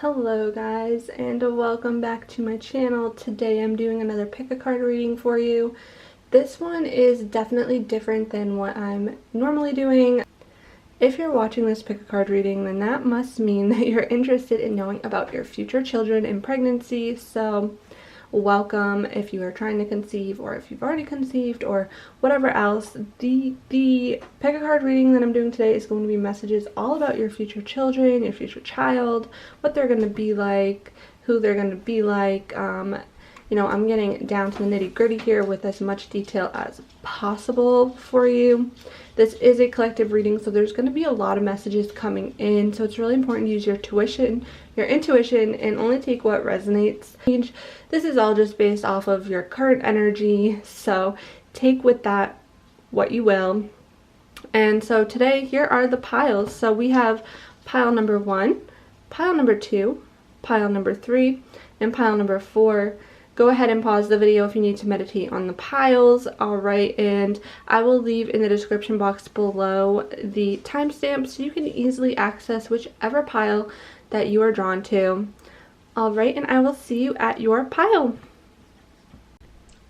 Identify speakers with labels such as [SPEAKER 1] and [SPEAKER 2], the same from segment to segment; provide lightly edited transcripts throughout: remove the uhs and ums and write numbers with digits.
[SPEAKER 1] Hello guys, and welcome back to my channel. Today I'm doing another pick a card reading for you. This one is definitely different than what I'm normally doing. If you're watching this pick a card reading, then that must mean that you're interested in knowing about your future children in pregnancy. So welcome if you are trying to conceive, or if you've already conceived, or whatever else. The pick a card reading that I'm doing today is going to be messages all about your future children, your future child, what they're going to be like, who they're going to be like. You know, I'm getting down to the nitty-gritty here with as much detail as possible for you. This is a collective reading, so there's going to be a lot of messages coming in, so it's really important to use your intuition, and only take what resonates. This is all just based off of your current energy, so take with that what you will. And so today, here are the piles. So we have pile number 1, pile number 2, pile number 3, and pile number 4. Go ahead and pause the video if you need to meditate on the piles. Alright, and I will leave in the description box below the timestamp so you can easily access whichever pile that you are drawn to. Alright, and I will see you at your pile.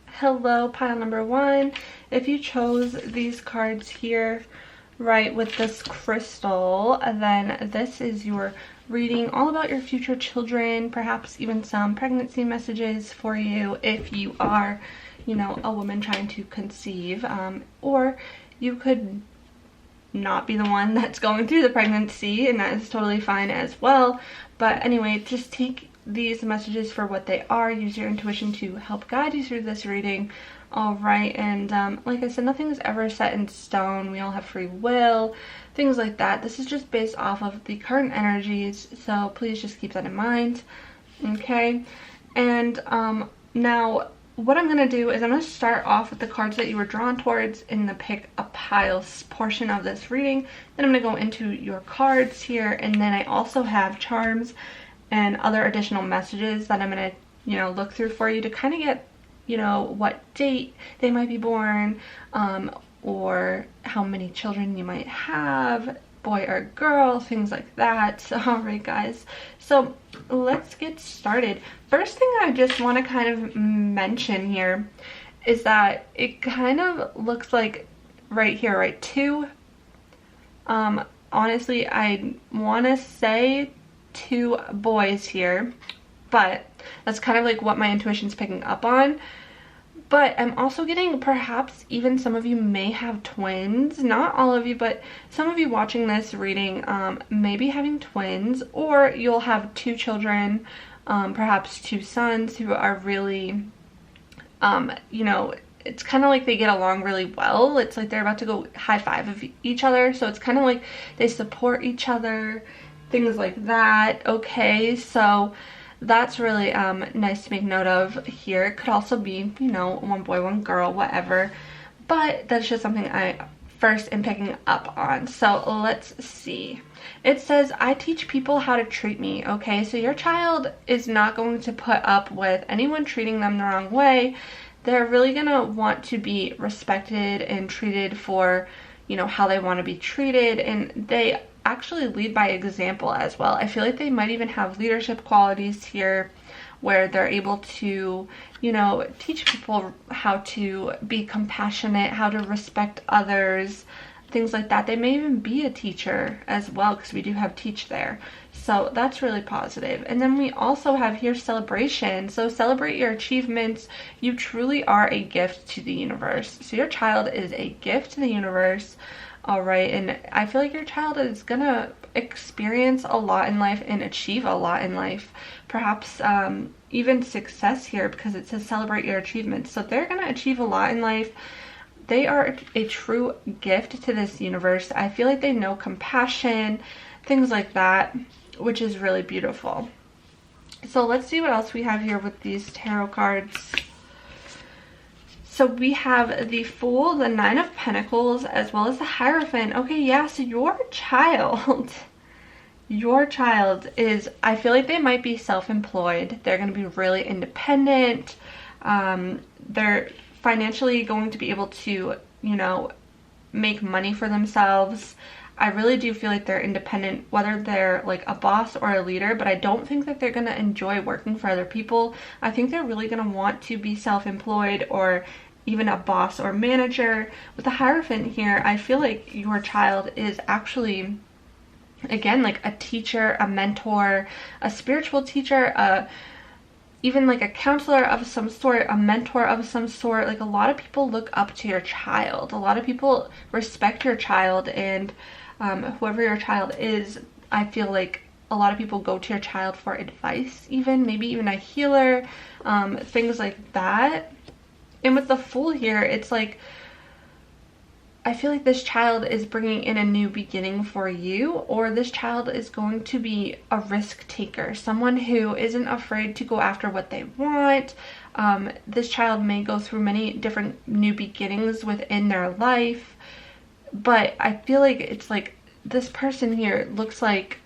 [SPEAKER 1] Hello, pile number 1. If you chose these cards here, right, with this crystal, then this is your reading all about your future children, perhaps even some pregnancy messages for you if you are, you know, a woman trying to conceive, or you could not be the one that's going through the pregnancy, and that is totally fine as well. But anyway, just take these messages for what they are. Use your intuition to help guide you through this reading. Alright, and like I said, nothing is ever set in stone. We all have free will, things like that. This is just based off of the current energies, so please just keep that in mind. Okay, and now what I'm going to do is I'm going to start off with the cards that you were drawn towards in the pick a piles portion of this reading. Then I'm going to go into your cards here, and then I also have charms and other additional messages that I'm going to, you know, look through for you to kind of get, you know, what date they might be born, or how many children you might have, boy or girl, things like that. So, alright guys, so let's get started. First thing I just want to kind of mention here is that it kind of looks like right here, right, two, honestly I want to say 2 boys here, but that's kind of like what my intuition's picking up on. But I'm also getting perhaps even some of you may have twins. Not all of you, but some of you watching this reading may be having twins, or you'll have 2 children, perhaps 2 sons who are really, you know, it's kind of like they get along really well. It's like they're about to go high five of each other, so it's kind of like they support each other, things like that. Okay, so that's really nice to make note of here. It could also be, you know, 1 boy, 1 girl, whatever, but that's just something I first am picking up on. So let's see. It says, I teach people how to treat me. Okay, so your child is not going to put up with anyone treating them the wrong way. They're really gonna want to be respected and treated for, you know, how they want to be treated, and they actually lead by example as well. I feel like they might even have leadership qualities here where they're able to, you know, teach people how to be compassionate, how to respect others, things like that. They may even be a teacher as well, because we do have teach there. So that's really positive. And then we also have here celebration. So celebrate your achievements. You truly are a gift to the universe. So your child is a gift to the universe. Alright, and I feel like your child is gonna experience a lot in life and achieve a lot in life. Perhaps even success here, because it says celebrate your achievements. So they're gonna achieve a lot in life. They are a true gift to this universe. I feel like they know compassion, things like that, which is really beautiful. So let's see what else we have here with these tarot cards. So we have the Fool, the 9 of Pentacles, as well as the Hierophant. Okay, yeah, so your child is, I feel like they might be self-employed. They're going to be really independent. They're financially going to be able to, you know, make money for themselves. I really do feel like they're independent, whether they're like a boss or a leader, but I don't think that they're going to enjoy working for other people. I think they're really going to want to be self-employed or even a boss or manager. With the Hierophant here, I feel like your child is actually, again, like a teacher, a mentor, a spiritual teacher, even like a counselor of some sort, a mentor of some sort. Like a lot of people look up to your child. A lot of people respect your child, and whoever your child is, I feel like a lot of people go to your child for advice, even maybe even a healer, things like that. And with the Fool here, it's like, I feel like this child is bringing in a new beginning for you, or this child is going to be a risk taker, someone who isn't afraid to go after what they want. This child may go through many different new beginnings within their life, but I feel like it's like this person here looks like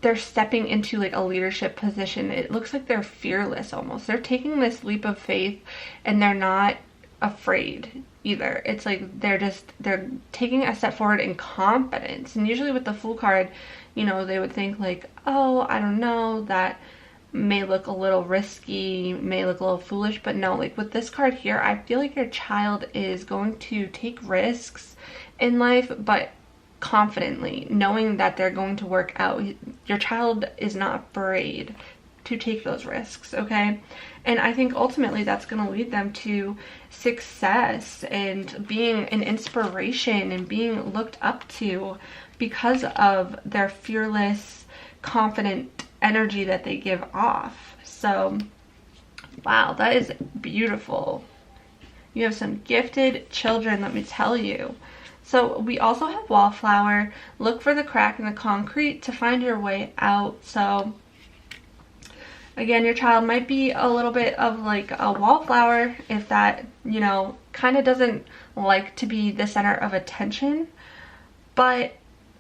[SPEAKER 1] they're stepping into like a leadership position. It looks like they're fearless almost. They're taking this leap of faith and they're not afraid either. It's like they're taking a step forward in confidence. And usually with the Fool card, you know, they would think like, oh, I don't know, that may look a little risky, may look a little foolish, but no, like with this card here, I feel like your child is going to take risks in life, but confidently, knowing that they're going to work out. Your child is not afraid to take those risks, okay? And I think ultimately that's going to lead them to success and being an inspiration and being looked up to because of their fearless, confident energy that they give off. So, wow, that is beautiful. You have some gifted children, let me tell you. So we also have Wallflower. Look for the crack in the concrete to find your way out. So again, your child might be a little bit of like a wallflower, if that, you know, kind of doesn't like to be the center of attention, but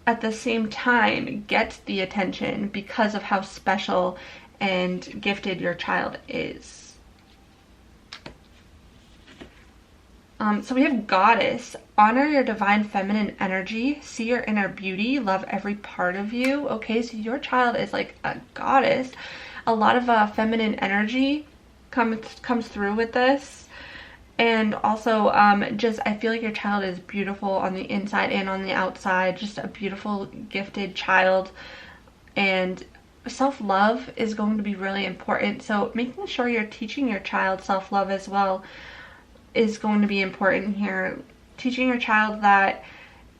[SPEAKER 1] at the same time gets the attention because of how special and gifted your child is. So we have Goddess. Honor your divine feminine energy. See your inner beauty. Love every part of you. Okay, so your child is like a goddess. A lot of feminine energy comes through with this. And also, just I feel like your child is beautiful on the inside and on the outside. Just a beautiful, gifted child. And self-love is going to be really important. So making sure you're teaching your child self-love as well is going to be important here. Teaching your child that,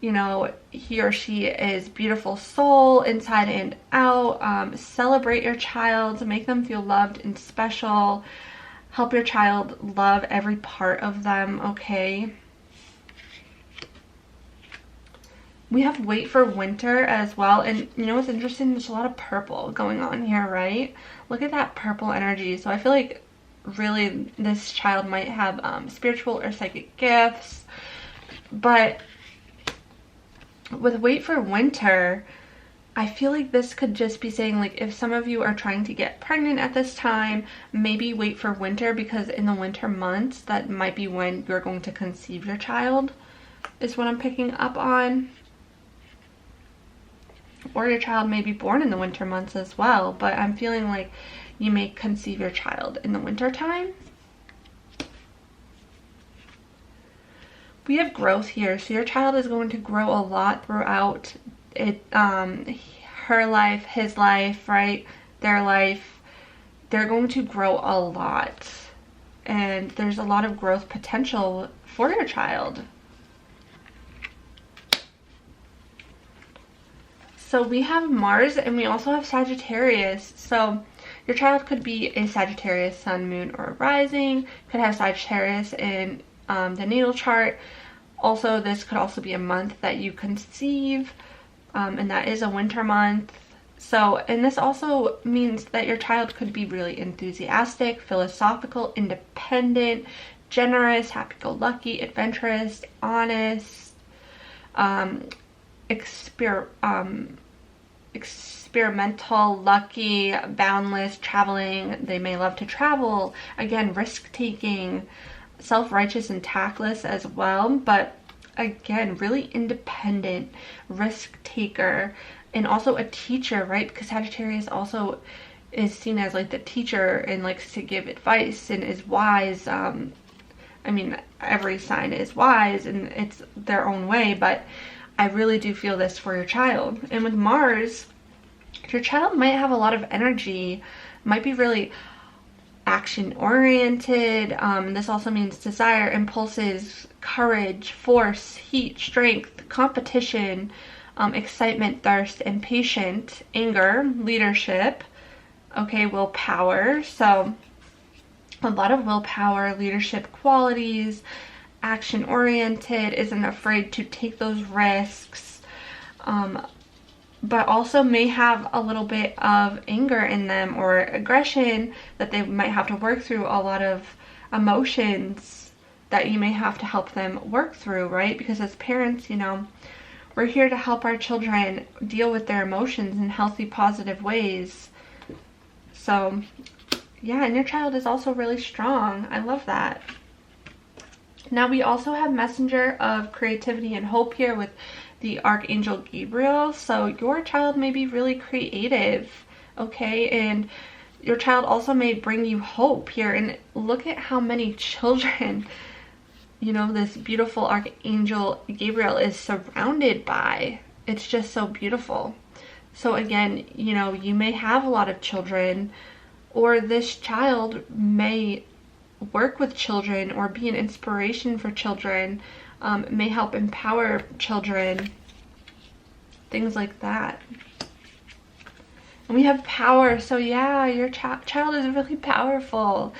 [SPEAKER 1] you know, he or she is beautiful soul inside and out. Celebrate your child, make them feel loved and special. Help your child love every part of them, okay? We have Wait for Winter as well. And you know what's interesting? There's a lot of purple going on here, right? Look at that purple energy. So I feel like really this child might have spiritual or psychic gifts. But with Wait for Winter, I feel like this could just be saying, like, if some of you are trying to get pregnant at this time, maybe wait for winter, because in the winter months, that might be when you're going to conceive your child, is what I'm picking up on. Or your child may be born in the winter months as well, but I'm feeling like you may conceive your child in the winter time. We have growth here, so your child is going to grow a lot throughout it, her life, his life, right, their life. They're going to grow a lot, and there's a lot of growth potential for your child. So we have Mars, and we also have Sagittarius. So your child could be a Sagittarius sun, moon, or rising, could have Sagittarius in the natal chart. Also, this could also be a month that you conceive, and that is a winter month. So, and this also means that your child could be really enthusiastic, philosophical, independent, generous, happy-go-lucky, adventurous, honest, experimental, lucky, boundless, traveling. They may love to travel. Again, risk-taking, self-righteous and tactless as well. But again, really independent, risk taker, and also a teacher, right? Because Sagittarius also is seen as like the teacher and likes to give advice and is wise. I mean, every sign is wise and it's their own way, but I really do feel this for your child. And with Mars, your child might have a lot of energy, might be really action oriented. This also means desire, impulses, courage, force, heat, strength, competition, excitement, thirst, impatient, anger, leadership, okay, willpower. So a lot of willpower, leadership qualities, action oriented, isn't afraid to take those risks, but also may have a little bit of anger in them or aggression that they might have to work through, a lot of emotions that you may have to help them work through, right? Because as parents, you know, we're here to help our children deal with their emotions in healthy, positive ways. So yeah, and your child is also really strong. I love that. Now we also have messenger of creativity and hope here with the Archangel Gabriel. So your child may be really creative, okay? And your child also may bring you hope here. And look at how many children, you know, this beautiful Archangel Gabriel is surrounded by. It's just so beautiful. So again, you know, you may have a lot of children, or this child may work with children or be an inspiration for children, may help empower children, things like that. And we have power. So yeah, your child is really powerful.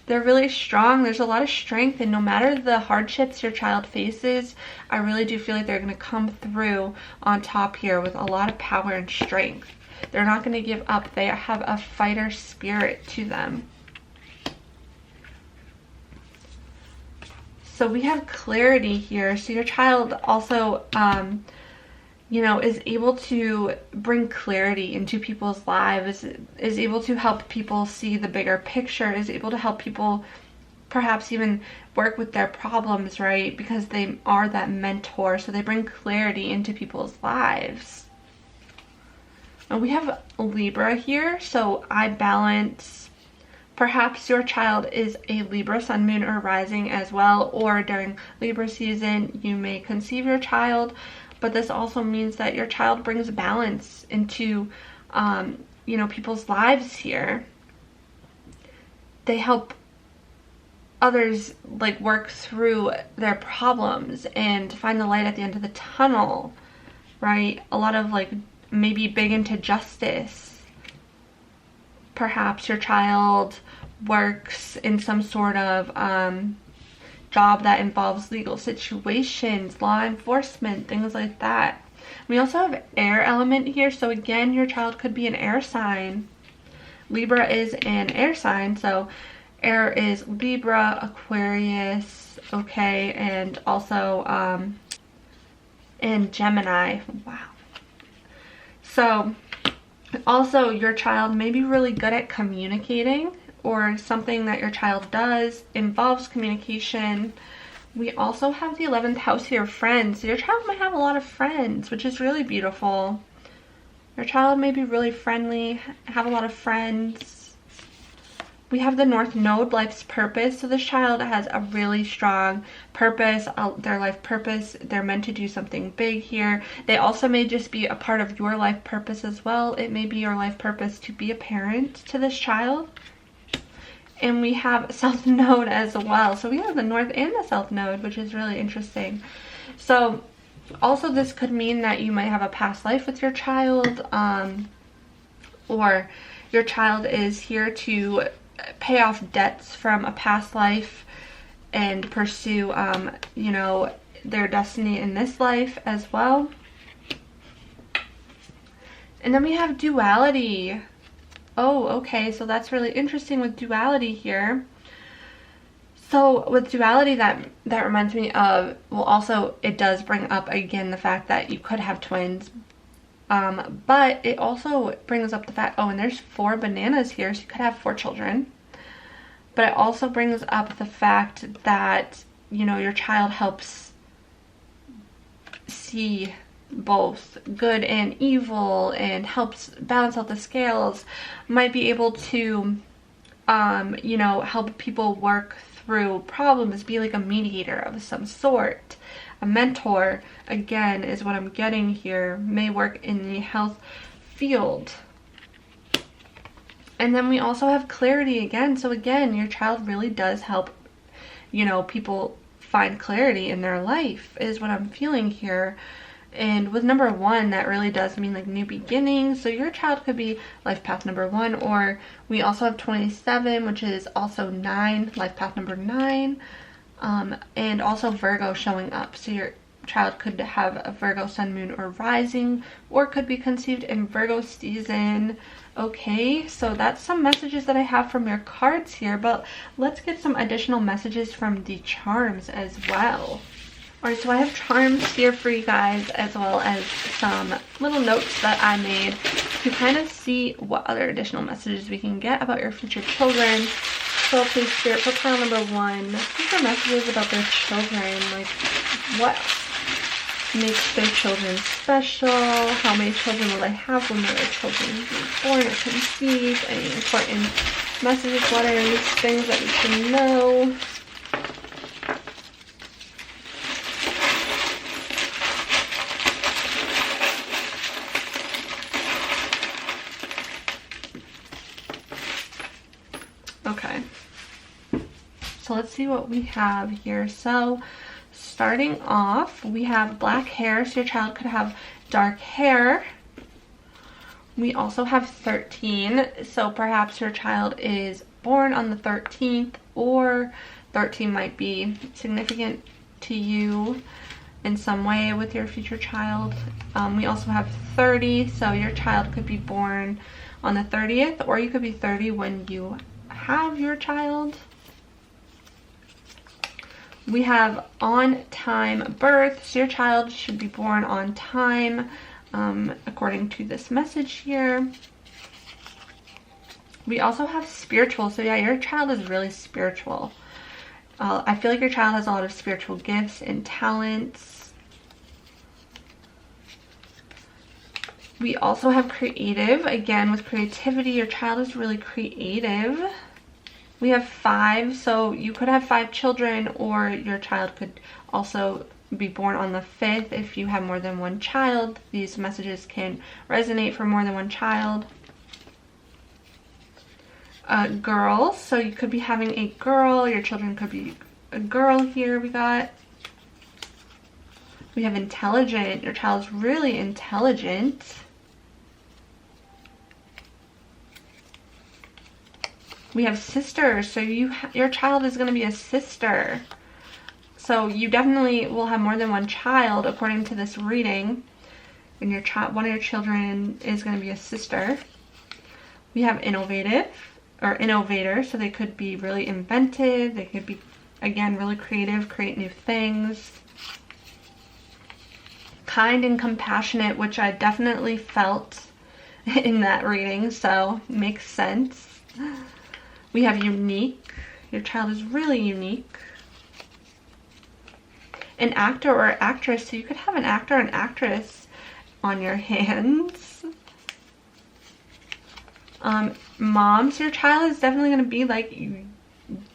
[SPEAKER 1] They're really strong. There's a lot of strength, and no matter the hardships your child faces, I really do feel like they're going to come through on top here with a lot of power and strength. They're not going to give up. They have a fighter spirit to them. So we have clarity here. So your child also, you know, is able to bring clarity into people's lives, is able to help people see the bigger picture, is able to help people perhaps even work with their problems, right? Because they are that mentor. So they bring clarity into people's lives. And we have Libra here, so I balance. Perhaps your child is a Libra sun, moon, or rising as well, or during Libra season you may conceive your child, but this also means that your child brings balance into, you know, people's lives here. They help others like work through their problems and find the light at the end of the tunnel, right? A lot of like maybe big into justice. Perhaps your child works in some sort of job that involves legal situations, law enforcement, things like that. We also have air element here, so again, your child could be an air sign. Libra is an air sign, so air is Libra, Aquarius, okay, and also and Gemini. Wow. So also your child may be really good at communicating, or something that your child does involves communication. We also have the 11th house here, friends. So your child might have a lot of friends, which is really beautiful. Your child may be really friendly, have a lot of friends. We have the North Node, life's purpose. So this child has a really strong purpose, their life purpose. They're meant to do something big here. They also may just be a part of your life purpose as well. It may be your life purpose to be a parent to this child. And we have South Node as well. So we have the North and the South Node, which is really interesting. So also this could mean that you might have a past life with your child, or your child is here to pay off debts from a past life and pursue, you know, their destiny in this life as well. And then we have duality. Oh, okay, so that's really interesting with duality here. So with duality, that reminds me of, well, also it does bring up again the fact that you could have twins, but it also brings up the fact, oh, and there's 4 bananas here, so you could have 4 children. But it also brings up the fact that, you know, your child helps see both good and evil and helps balance out the scales, might be able to, you know, help people work through problems, be like a mediator of some sort. A mentor, again, is what I'm getting here, may work in the health field. And then we also have clarity again. So again, your child really does help, you know, people find clarity in their life, is what I'm feeling here. And with number 1, that really does mean like new beginnings. So your child could be life path number 1, or we also have 27, which is also 9, life path number 9. And also Virgo showing up. So your child could have a Virgo sun, moon, or rising, or could be conceived in Virgo season. Okay, so that's some messages that I have from your cards here, but let's get some additional messages from the charms as well. Alright, so I have charms here for you guys, as well as some little notes that I made to kind of see what other additional messages we can get about your future children. So please, Spirit, for pile number 1, these are messages about their children, like what makes their children special, how many children will they have when their children be born or conceived, any important messages, letters, things that we should know. Okay, so let's see what we have here. So starting off, we have black hair, so your child could have dark hair. We also have 13, so perhaps your child is born on the 13th, or 13 might be significant to you in some way with your future child. We also have 30, so your child could be born on the 30th, or you could be 30 when you have your child. We have on time birth, so your child should be born on time, according to this message here. We also have spiritual, so yeah, your child is really spiritual. I feel like your child has a lot of spiritual gifts and talents. We also have creative, again with creativity, your child is really creative. We have 5, so you could have 5 children, or your child could also be born on the 5th. If you have more than 1 child, these messages can resonate for more than 1 child. Girls, so you could be having a girl, your children could be a girl here. We have intelligent, your child's really intelligent. We have sisters, so your child is going to be a sister. So you definitely will have more than 1 child according to this reading. And your child, one of your children is going to be a sister. We have innovative or innovator, so they could be really inventive. They could be, again, really creative, create new things. Kind and compassionate, which I definitely felt in that reading, so makes sense. We have unique. Your child is really unique. An actor or actress. So you could have an actor or an actress on your hands. Moms. Your child is definitely going to be like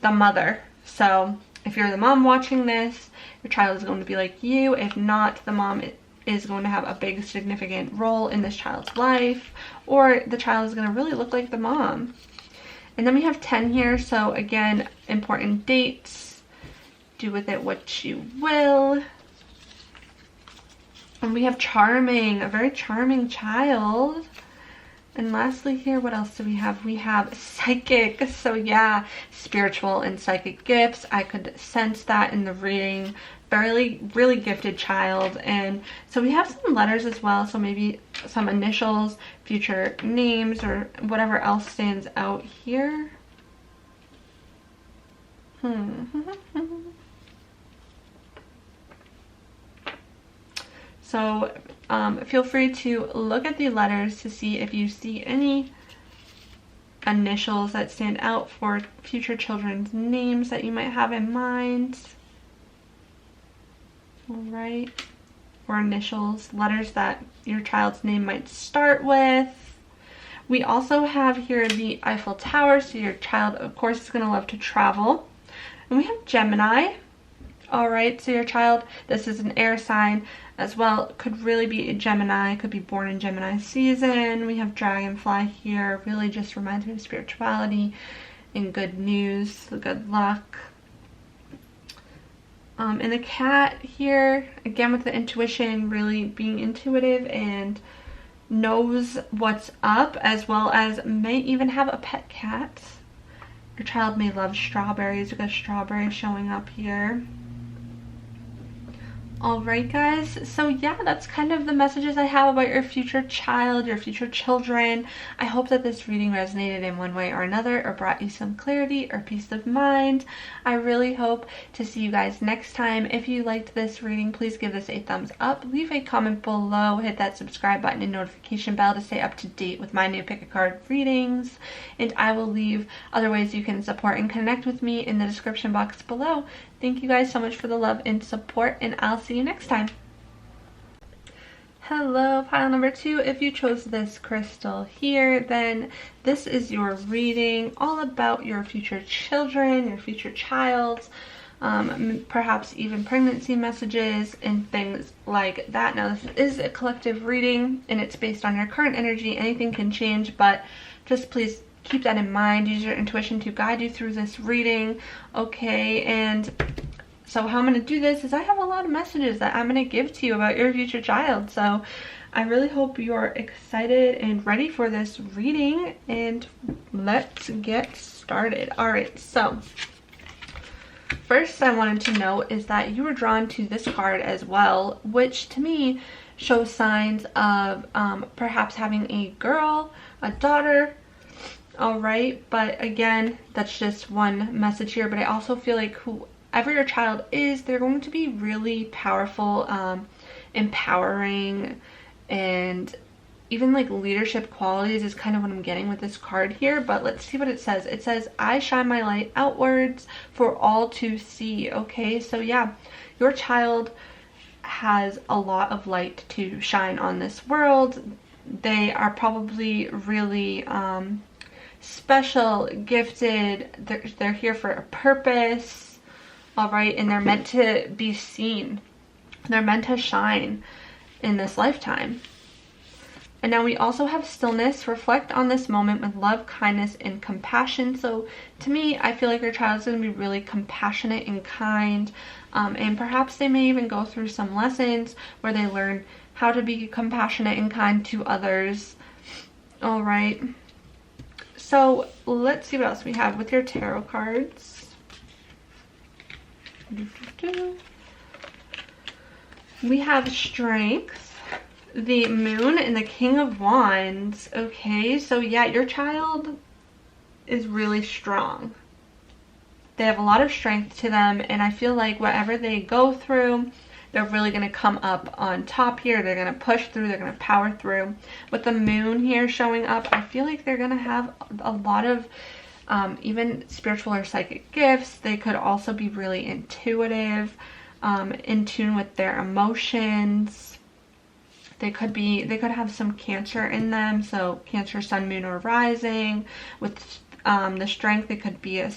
[SPEAKER 1] the mother. So if you're the mom watching this, your child is going to be like you. If not, the mom is going to have a big significant role in this child's life. Or the child is going to really look like the mom. And then we have 10 here, so again, important dates. Do with it what you will. And we have charming, a very charming child. And lastly here, what else do we have? We have psychic. So yeah, spiritual and psychic gifts. I could sense that in the reading. Really gifted child. And so we have some letters as well, so maybe some initials, future names, or whatever else stands out here. So feel free to look at the letters to see if you see any initials that stand out for future children's names that you might have in mind. Alright, or initials, letters that your child's name might start with. We also have here the Eiffel Tower, so your child, of course, is going to love to travel. And we have Gemini. All right, so your child, this is an air sign as well, could really be a Gemini, could be born in Gemini season. We have Dragonfly here, really just reminds me of spirituality and good news, good luck. And the cat here, again with the intuition, really being intuitive and knows what's up, as well as may even have a pet cat. Your child may love strawberries. We've got strawberries showing up here. Alright guys, so yeah, that's kind of the messages I have about your future child, your future children. I hope that this reading resonated in one way or another, or brought you some clarity or peace of mind. I really hope to see you guys next time. If you liked this reading, please give this a thumbs up, leave a comment below, hit that subscribe button and notification bell to stay up to date with my new pick a card readings, and I will leave other ways you can support and connect with me in the description box below. Thank you guys so much for the love and support, and I'll see you next time. Hello, pile number 2. If you chose this crystal here, then this is your reading all about your future children, your future child, perhaps even pregnancy messages and things like that. Now, this is a collective reading and it's based on your current energy. Anything can change, but just please keep that in mind. Use your intuition to guide you through this reading, okay? And so how I'm going to do this is I have a lot of messages that I'm going to give to you about your future child. So I really hope you're excited and ready for this reading, and let's get started. All right, so first I wanted to note is that you were drawn to this card as well, which to me shows signs of perhaps having a girl, a daughter. All right, but again, that's just one message here, but I also feel like whoever your child is, they're going to be really powerful, empowering, and even like leadership qualities is kind of what I'm getting with this card here. But let's see what it says. It says, I shine my light outwards for all to see. Okay, so yeah, your child has a lot of light to shine on this world. They are probably really special, gifted. They're here for a purpose, all right, and they're meant to be seen. They're meant to shine in this lifetime. And now we also have stillness. Reflect on this moment with love, kindness, and compassion. So to me, I feel like your child's going to be really compassionate and kind, and perhaps they may even go through some lessons where they learn how to be compassionate and kind to others. All right. So let's see what else we have with your tarot cards. We have Strength, the Moon, and the King of Wands. Okay, so yeah, your child is really strong. They have a lot of strength to them, and I feel like whatever they go through, they're really going to come up on top here. They're going to push through. They're going to power through. With the Moon here showing up, I feel like they're going to have a lot of even spiritual or psychic gifts. They could also be really intuitive, in tune with their emotions. They could have some Cancer in them. So Cancer, Sun, Moon, or Rising. With the Strength, it could be a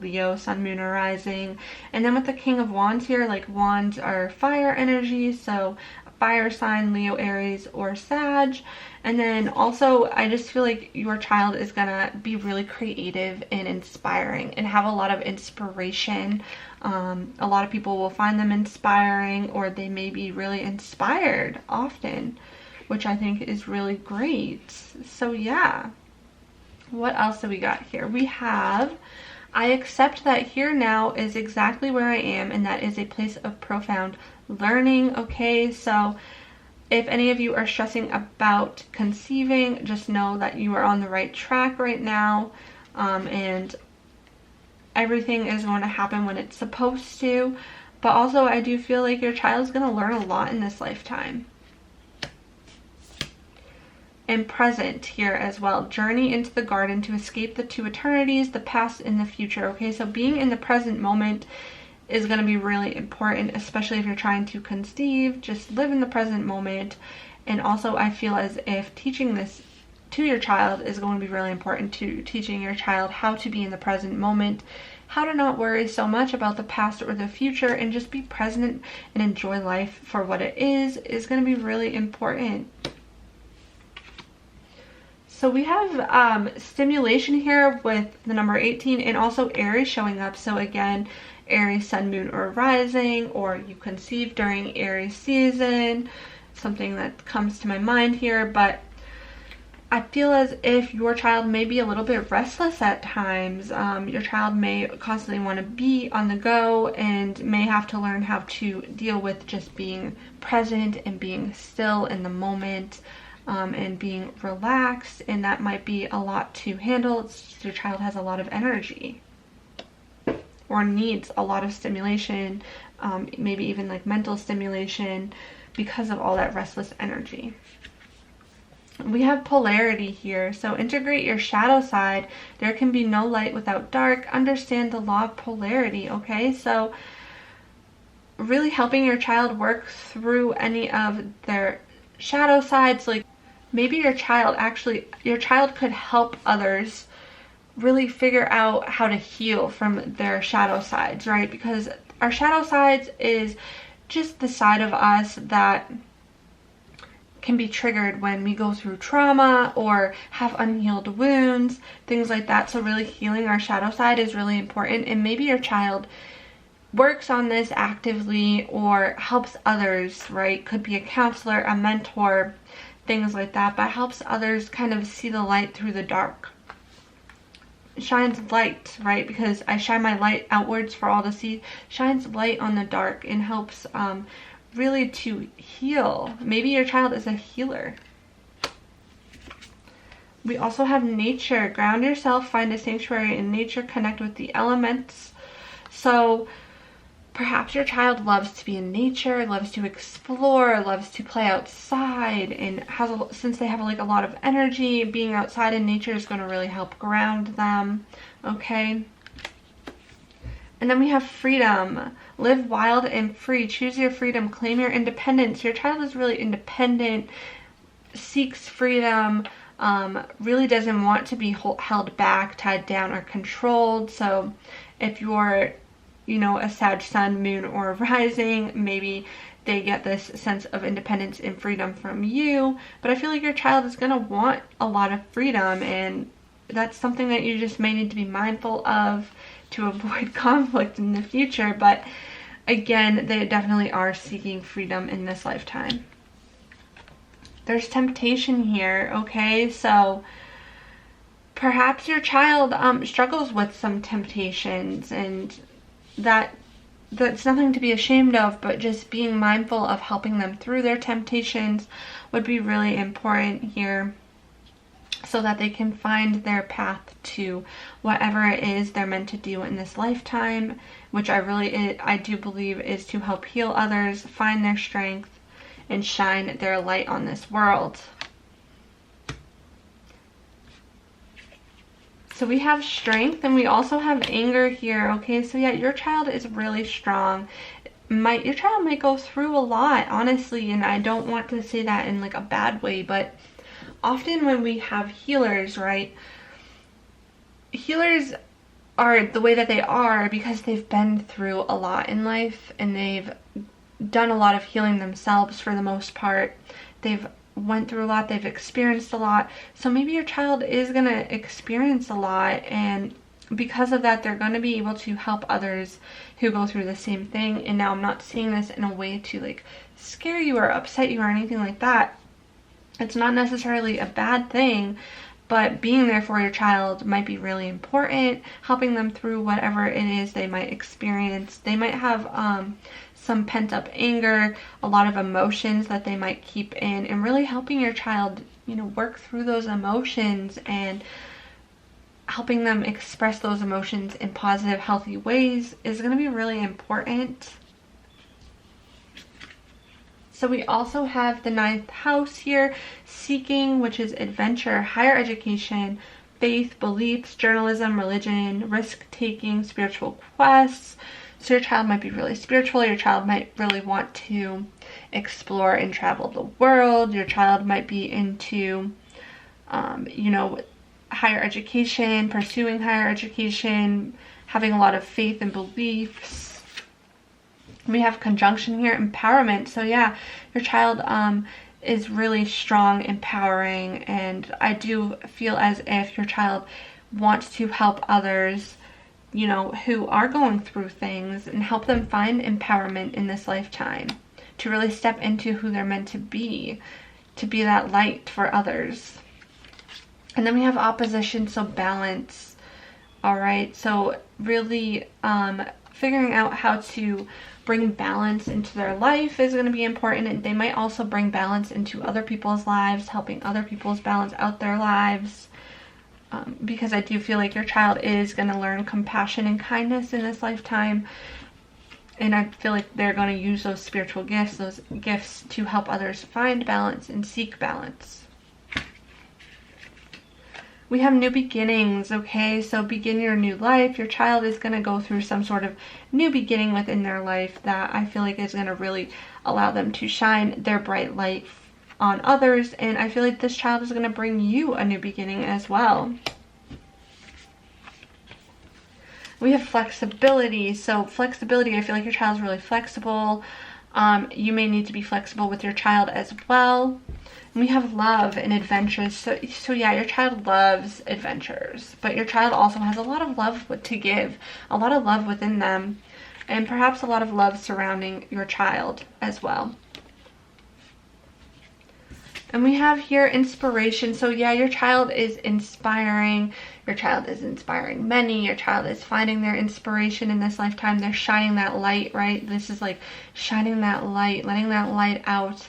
[SPEAKER 1] Leo, Sun, Moon, or Rising. And then with the King of Wands here, like wands are fire energy, so fire sign, Leo, Aries, or Sag. And then also I just feel like your child is gonna be really creative and inspiring and have a lot of inspiration. A lot of people will find them inspiring, or they may be really inspired often, which I think is really great. So yeah. What else do we got here? We have, I accept that here now is exactly where I am, and that is a place of profound learning. Okay, so if any of you are stressing about conceiving, just know that you are on the right track right now, and everything is going to happen when it's supposed to. But also I do feel like your child is going to learn a lot in this lifetime. And present here as well. Journey into the garden to escape the two eternities, the past and the future. Okay, so being in the present moment is going to be really important, especially if you're trying to conceive. Just live in the present moment. And also I feel as if teaching this to your child is going to be really important too. Teaching your child how to be in the present moment, how to not worry so much about the past or the future, and just be present and enjoy life for what it is going to be really important. So we have stimulation here with the number 18 and also Aries showing up. So again, Aries sun, moon, or rising, or you conceive during Aries season, something that comes to my mind here. But I feel as if your child may be a little bit restless at times. Your child may constantly want to be on the go and may have to learn how to deal with just being present and being still in the moment, and being relaxed, and that might be a lot to handle. Your child has a lot of energy or needs a lot of stimulation, maybe even like mental stimulation, because of all that restless energy. We have polarity here, so integrate your shadow side. There can be no light without dark. Understand the law of polarity, okay? So really helping your child work through any of their shadow sides. Like maybe your child could help others really figure out how to heal from their shadow sides, right? Because our shadow sides is just the side of us that can be triggered when we go through trauma or have unhealed wounds, things like that. So really healing our shadow side is really important, and maybe your child works on this actively or helps others, right? Could be a counselor, a mentor, things like that, but helps others kind of see the light through the dark. Shines light, right? Because I shine my light outwards for all to see. Shines light on the dark and helps really to heal. Maybe your child is a healer. We also have nature. Ground yourself, find a sanctuary in nature, connect with the elements. So perhaps your child loves to be in nature, loves to explore, loves to play outside, and since they have like a lot of energy, being outside in nature is going to really help ground them, okay? And then we have freedom. Live wild and free. Choose your freedom. Claim your independence. Your child is really independent, seeks freedom, really doesn't want to be held back, tied down, or controlled. So if you're, a Sag sun, moon, or rising, maybe they get this sense of independence and freedom from you. But I feel like your child is going to want a lot of freedom, and that's something that you just may need to be mindful of to avoid conflict in the future. But again, they definitely are seeking freedom in this lifetime. There's temptation here, okay? So perhaps your child struggles with some temptations, and that's nothing to be ashamed of, but just being mindful of helping them through their temptations would be really important here, so that they can find their path to whatever it is they're meant to do in this lifetime, which I do believe is to help heal others, find their strength, and shine their light on this world. So we have strength, and we also have anger here, okay? So yeah, your child is really strong. Your child might go through a lot, honestly, and I don't want to say that in like a bad way, but often when we have healers, right? Healers are the way that they are because they've been through a lot in life, and they've done a lot of healing themselves for the most part. They've went through a lot, they've experienced a lot. So maybe your child is going to experience a lot, and because of that, they're going to be able to help others who go through the same thing. And now I'm not seeing this in a way to like scare you or upset you or anything like that. It's not necessarily a bad thing, but being there for your child might be really important, helping them through whatever it is they might experience. They might have some pent-up anger, a lot of emotions that they might keep in, and really helping your child, work through those emotions and helping them express those emotions in positive, healthy ways is going to be really important. So we also have the 9th house here, seeking, which is adventure, higher education, faith, beliefs, journalism, religion, risk-taking, spiritual quests. So your child might be really spiritual. Your child might really want to explore and travel the world. Your child might be into, you know, higher education, pursuing higher education, having a lot of faith and beliefs. We have conjunction here, empowerment. So yeah, your child is really strong, empowering, and I do feel as if your child wants to help others, you know, who are going through things, and help them find empowerment in this lifetime, to really step into who they're meant to be that light for others. And then we have opposition, so balance. All right, so really figuring out how to bring balance into their life is going to be important. And they might also bring balance into other people's lives, helping other people's balance out their lives. Because I do feel like your child is going to learn compassion and kindness in this lifetime. And I feel like they're going to use those spiritual gifts, those gifts, to help others find balance and seek balance. We have new beginnings, okay? So begin your new life. Your child is going to go through some sort of new beginning within their life that I feel like is going to really allow them to shine their bright light on others. And I feel like this child is going to bring you a new beginning as well. We have flexibility. So flexibility, I feel like your child is really flexible. You may need to be flexible with your child as well. We have love and adventures. So yeah, your child loves adventures, but your child also has a lot of love to give, a lot of love within them, and perhaps a lot of love surrounding your child as well. And we have here inspiration. So yeah, your child is inspiring. Your child is inspiring many. Your child is finding their inspiration in this lifetime. They're shining that light, right? This is like shining that light, letting that light out,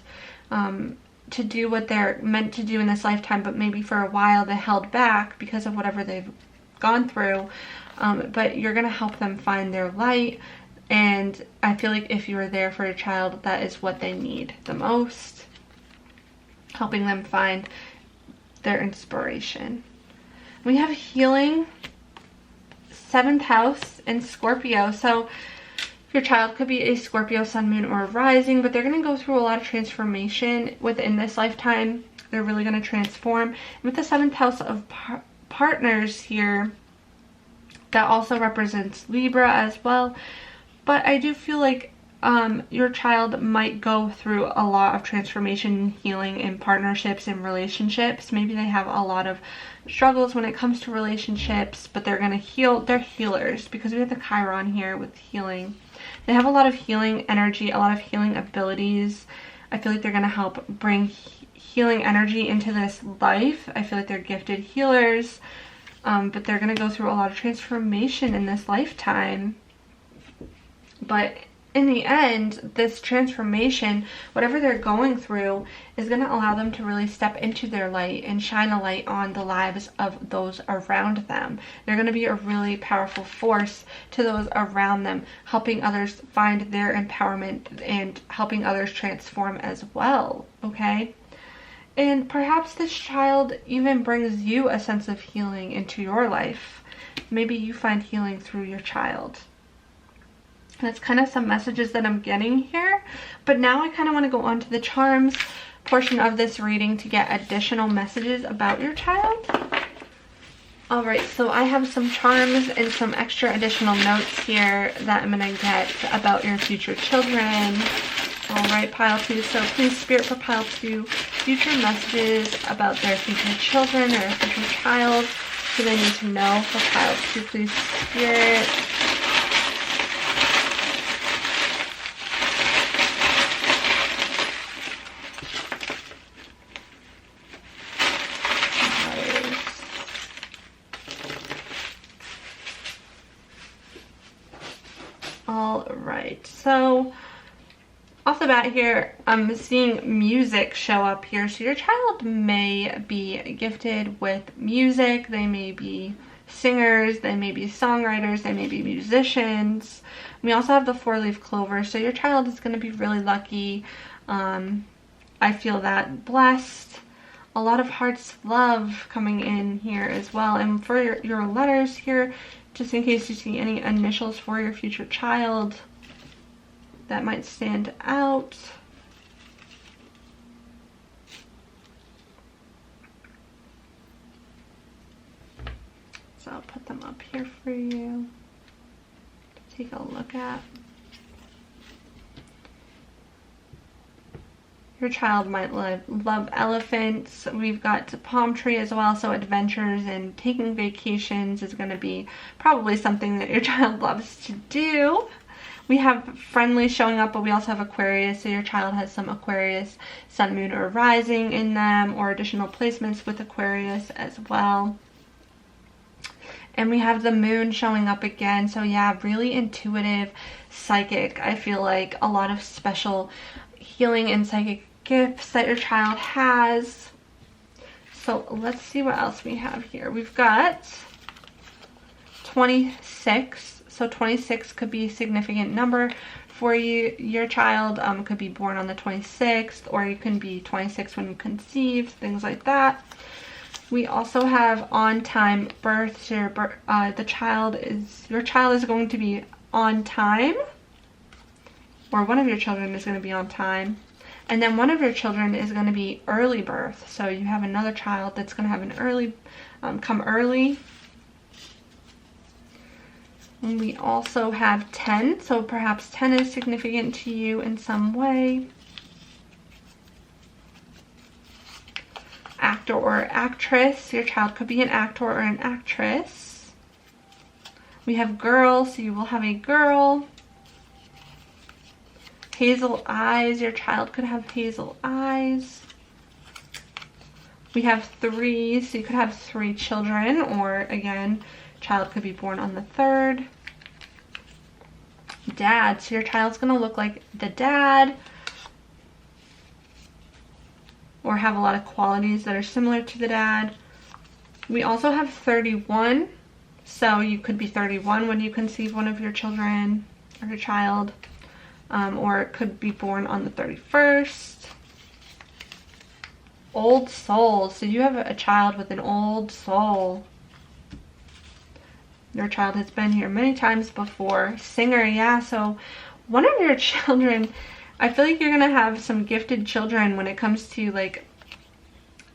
[SPEAKER 1] to do what they're meant to do in this lifetime, but maybe for a while they held back because of whatever they've gone through. But you're going to help them find their light. And I feel like if you are there for your child, that is what they need the most. Helping them find their inspiration. We have healing, 7th house, and Scorpio. So your child could be a Scorpio sun, moon, or rising, but they're going to go through a lot of transformation within this lifetime. They're really going to transform. And with the 7th house of partners here, that also represents Libra as well. But I do feel like your child might go through a lot of transformation and healing in partnerships and relationships. Maybe they have a lot of struggles when it comes to relationships, but they're going to heal. They're healers, because we have the Chiron here with healing. They have a lot of healing energy, a lot of healing abilities. I feel like they're going to help bring healing energy into this life. I feel like they're gifted healers, but they're going to go through a lot of transformation in this lifetime. But in the end, this transformation, whatever they're going through, is going to allow them to really step into their light and shine a light on the lives of those around them. They're going to be a really powerful force to those around them, helping others find their empowerment and helping others transform as well, okay? And perhaps this child even brings you a sense of healing into your life. Maybe you find healing through your child. That's kind of some messages that I'm getting here. But now I kind of want to go on to the charms portion of this reading to get additional messages about your child. Alright, so I have some charms and some extra additional notes here that I'm going to get about your future children. Alright, pile 2. So please, Spirit, for pile 2, future messages about their future children or future child. So they need to know for pile 2, please, Spirit. Alright, so off the bat here, I'm seeing music show up here. So your child may be gifted with music. They may be singers. They may be songwriters. They may be musicians. We also have the 4-leaf clover. So your child is going to be really lucky. I feel that blessed. A lot of hearts love coming in here as well. And for your letters here, just in case you see any initials for your future child that might stand out. So I'll put them up here for you to take a look at. Your child might love elephants. We've got palm tree as well, so adventures and taking vacations is going to be probably something that your child loves to do. We have friendly showing up, but we also have Aquarius, so your child has some Aquarius, sun, moon, or rising in them, or additional placements with Aquarius as well. And we have the moon showing up again, so yeah, really intuitive, psychic. I feel like a lot of special healing and psychic gifts that your child has. So let's see what else we have here. We've got 26. So 26 could be a significant number for you. Your child could be born on the 26th, or you can be 26 when you conceived, things like that. We also have on-time birth. Your child is going to be on time, or one of your children is going to be on time, and then one of your children is going to be early birth. So you have another child that's going to have an early, come early. And we also have 10, so perhaps 10 is significant to you in some way. Actor or actress. Your child could be an actor or an actress. We have girl, so you will have a girl. Hazel eyes. Your child could have hazel eyes. We have 3, so you could have 3 children, or again, child could be born on the 3rd. Dad, so your child's going to look like the dad, or have a lot of qualities that are similar to the dad. We also have 31, so you could be 31 when you conceive one of your children or your child, or it could be born on the 31st. Old soul, so you have a child with an old soul. Your child has been here many times before. Singer, yeah, so one of your children, I feel like you're going to have some gifted children when it comes to, like,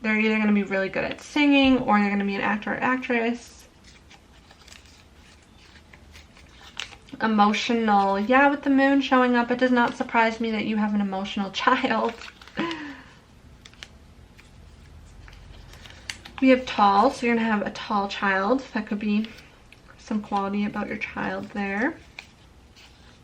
[SPEAKER 1] they're either going to be really good at singing, or they're going to be an actor or actress. Emotional, yeah, with the moon showing up, it does not surprise me that you have an emotional child. We have tall, so you're going to have a tall child. That could be some quality about your child there.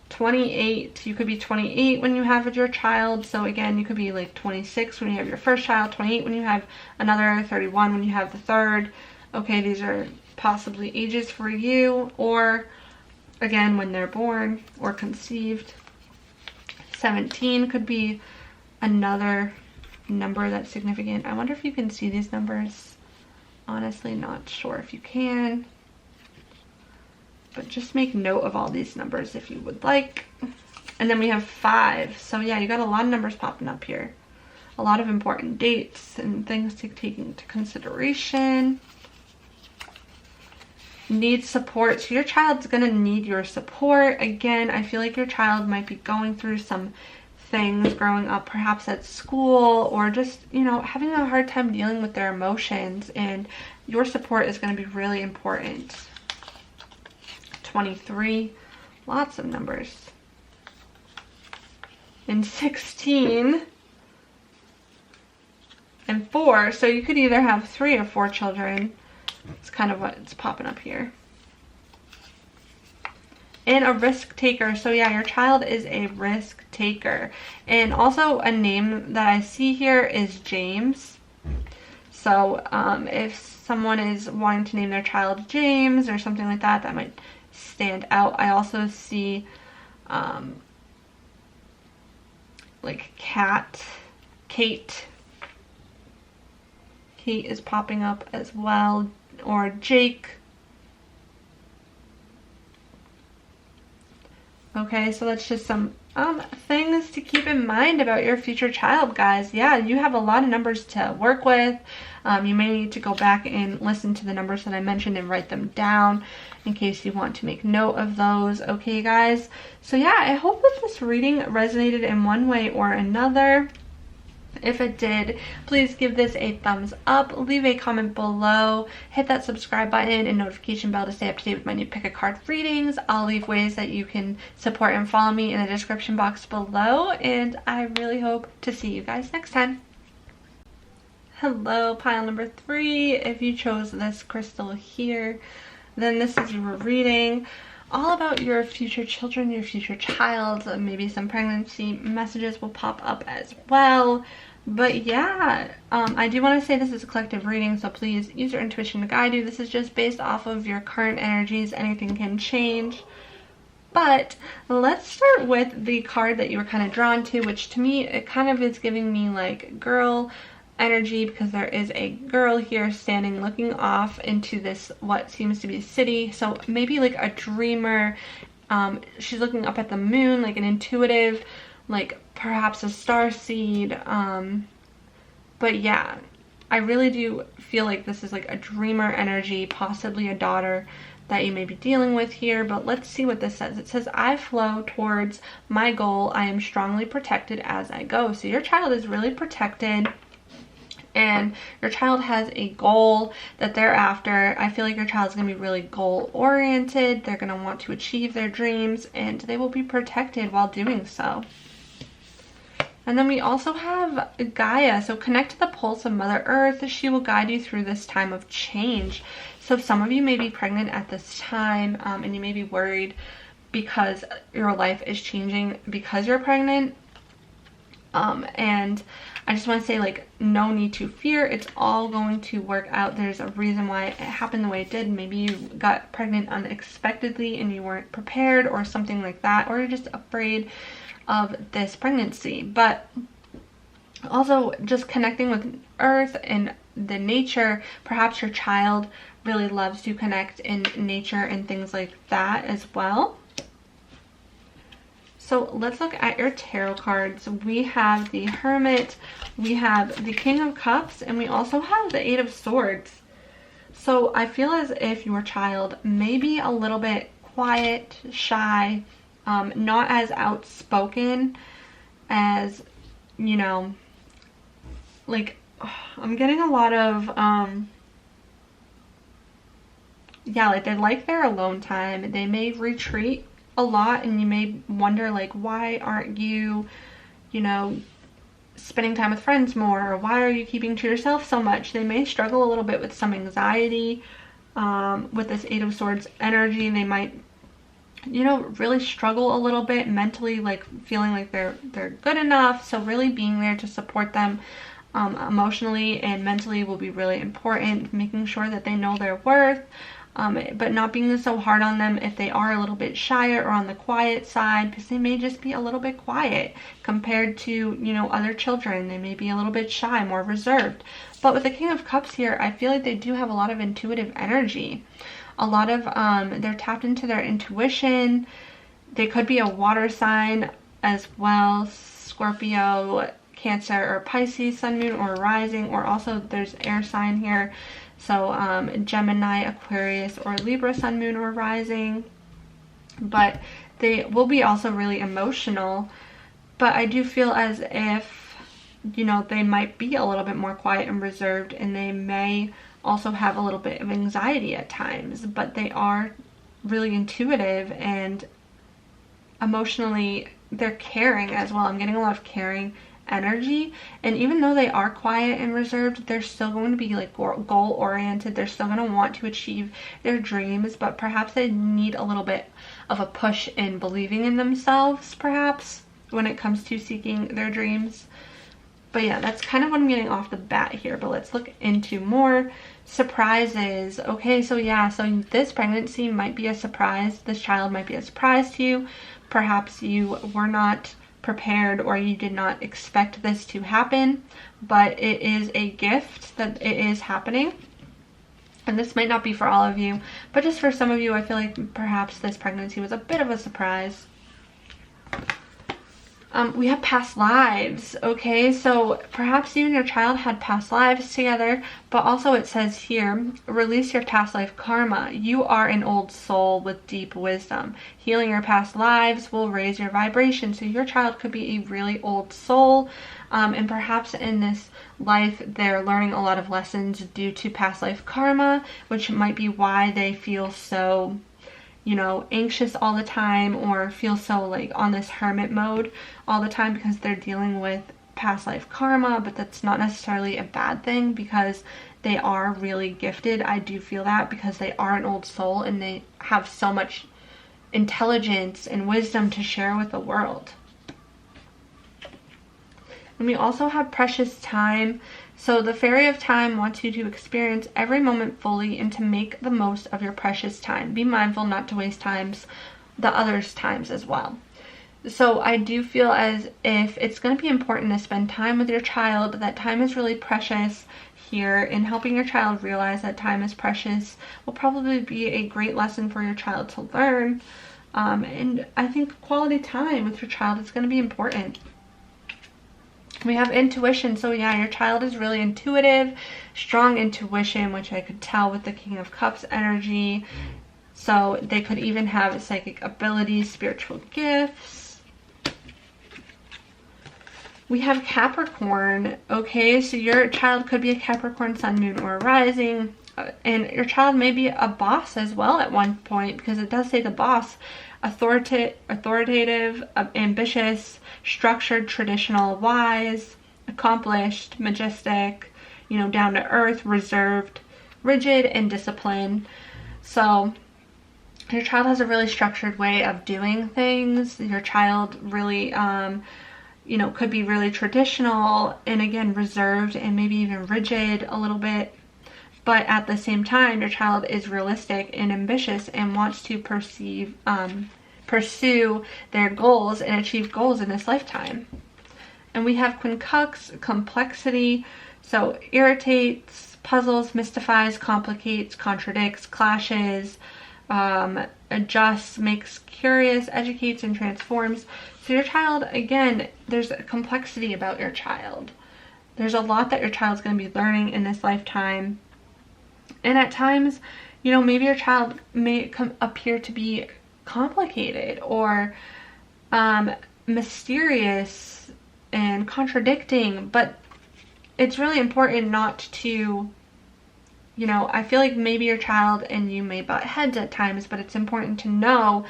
[SPEAKER 1] 28, you could be 28 when you have your child, so again, you could be like 26 when you have your first child, 28 when you have another, 31 when you have the third. Okay, these are possibly ages for you, or again, when they're born or conceived. 17 could be another number that's significant. I wonder if you can see these numbers. Honestly, not sure if you can. But just make note of all these numbers if you would like. And then we have 5. So yeah, you got a lot of numbers popping up here. A lot of important dates and things to take into consideration. Need support. So your child's going to need your support. Again, I feel like your child might be going through some things growing up, perhaps at school, or just, you know, having a hard time dealing with their emotions. And your support is going to be really important. 23, lots of numbers. And 16 and 4, so you could either have 3 or 4 children. It's kind of what it's popping up here. And a risk taker, so yeah, your child is a risk taker. And also a name that I see here is James. So if someone is wanting to name their child James or something like that, that might stand out. I also see like Kate is popping up as well, or Jake. Okay, so that's just some things to keep in mind about your future child, guys. Yeah, you have a lot of numbers to work with. You may need to go back and listen to the numbers that I mentioned and write them down in case you want to make note of those. Okay, guys? So yeah, I hope that this reading resonated in one way or another. If it did, please give this a thumbs up, leave a comment below, hit that subscribe button and notification bell to stay up to date with my new pick a card readings. I'll leave ways that you can support and follow me in the description box below, and I really hope to see you guys next time. Hello, pile number 3. If you chose this crystal here, then this is your reading all about your future children, your future child. Maybe some pregnancy messages will pop up as well. But yeah, I do want to say this is a collective reading, so please use your intuition to guide you. This is just based off of your current energies. Anything can change. But let's start with the card that you were kind of drawn to, which to me, it kind of is giving me like girl energy, because there is a girl here standing looking off into this what seems to be a city. So maybe like a dreamer. She's looking up at the moon, like an intuitive, like perhaps a star seed. But yeah, I really do feel like this is like a dreamer energy, possibly a daughter that you may be dealing with here. But let's see what this says. It says, I flow towards my goal. I am strongly protected as I go. So your child is really protected, and your child has a goal that they're after. I feel like your child is going to be really goal oriented. They're going to want to achieve their dreams, and they will be protected while doing so. And then we also have Gaia. So connect to the pulse of Mother Earth. She will guide you through this time of change. So some of you may be pregnant at this time, and you may be worried because your life is changing because you're pregnant. And I just want to say, like, no need to fear. It's all going to work out. There's a reason why it happened the way it did. Maybe you got pregnant unexpectedly and you weren't prepared or something like that, or you're just afraid of this pregnancy. But also just connecting with Earth and the nature. Perhaps your child really loves to connect in nature and things like that as well. So let's look at your tarot cards. We have the Hermit, we have the King of Cups, and we also have the Eight of Swords. So I feel as if your child may be a little bit quiet, shy, not as outspoken as, you know, like, I'm getting a lot of, yeah, like they like their alone time. They may retreat a lot, and you may wonder, like, why aren't you, you know, spending time with friends more, or why are you keeping to yourself so much? They may struggle a little bit with some anxiety with this Eight of Swords energy. They might, you know, really struggle a little bit mentally, like feeling like they're good enough. So really being there to support them emotionally and mentally will be really important. Making sure that they know their worth, but not being so hard on them if they are a little bit shyer or on the quiet side, because they may just be a little bit quiet compared to, you know, other children. They may be a little bit shy, more reserved. But with the King of Cups here, I feel like they do have a lot of intuitive energy. A lot of, they're tapped into their intuition. They could be a water sign as well, Scorpio, Cancer, or Pisces, Sun, Moon, or Rising, or also there's air sign here. So Gemini, Aquarius, or Libra, Sun, Moon, or Rising. But they will be also really emotional. But I do feel as if, you know, they might be a little bit more quiet and reserved, and they may also have a little bit of anxiety at times. But they are really intuitive and emotionally, they're caring as well. I'm getting a lot of caring energy, and even though they are quiet and reserved, they're still going to be like goal oriented. They're still going to want to achieve their dreams, but perhaps they need a little bit of a push in believing in themselves, perhaps, when it comes to seeking their dreams. But yeah, that's kind of what I'm getting off the bat here. But let's look into more surprises. Okay, so yeah, so this pregnancy might be a surprise. This child might be a surprise to you. Perhaps you were not prepared, or you did not expect this to happen, but it is a gift that it is happening. And this might not be for all of you, but just for some of you, I feel like perhaps this pregnancy was a bit of a surprise. We have past lives, okay? So perhaps you and your child had past lives together, but also it says here, release your past life karma. You are an old soul with deep wisdom. Healing your past lives will raise your vibration. So your child could be a really old soul, and perhaps in this life they're learning a lot of lessons due to past life karma, which might be why they feel so, you know, anxious all the time, or feel so like on this hermit mode all the time, because they're dealing with past life karma. But that's not necessarily a bad thing, because they are really gifted. I do feel that, because they are an old soul and they have so much intelligence and wisdom to share with the world. And we also have precious time. So the Fairy of Time wants you to experience every moment fully and to make the most of your precious time. Be mindful not to waste the others' times as well. So I do feel as if it's going to be important to spend time with your child. That time is really precious here, and helping your child realize that time is precious will probably be a great lesson for your child to learn. And I think quality time with your child is going to be important. We have intuition. So yeah, your child is really intuitive, strong intuition, which I could tell with the King of Cups energy. So they could even have psychic abilities, spiritual gifts. We have Capricorn. Okay, so your child could be a Capricorn sun, moon, or rising. And your child may be a boss as well at one point, because it does say the boss. Authoritative, ambitious, structured, traditional, wise, accomplished, majestic, you know, down to earth, reserved, rigid, and disciplined. So your child has a really structured way of doing things. Your child really, you know, could be really traditional, and again, reserved, and maybe even rigid a little bit. But at the same time, your child is realistic and ambitious and wants to pursue their goals and achieve goals in this lifetime. And we have Queen Cups, complexity. So irritates, puzzles, mystifies, complicates, contradicts, clashes, adjusts, makes curious, educates, and transforms. So your child, again, there's a complexity about your child. There's a lot that your child's going to be learning in this lifetime. And at times, you know, maybe your child may appear to be complicated or mysterious and contradicting, but it's really important not to, you know, I feel like maybe your child and you may butt heads at times, but it's important to know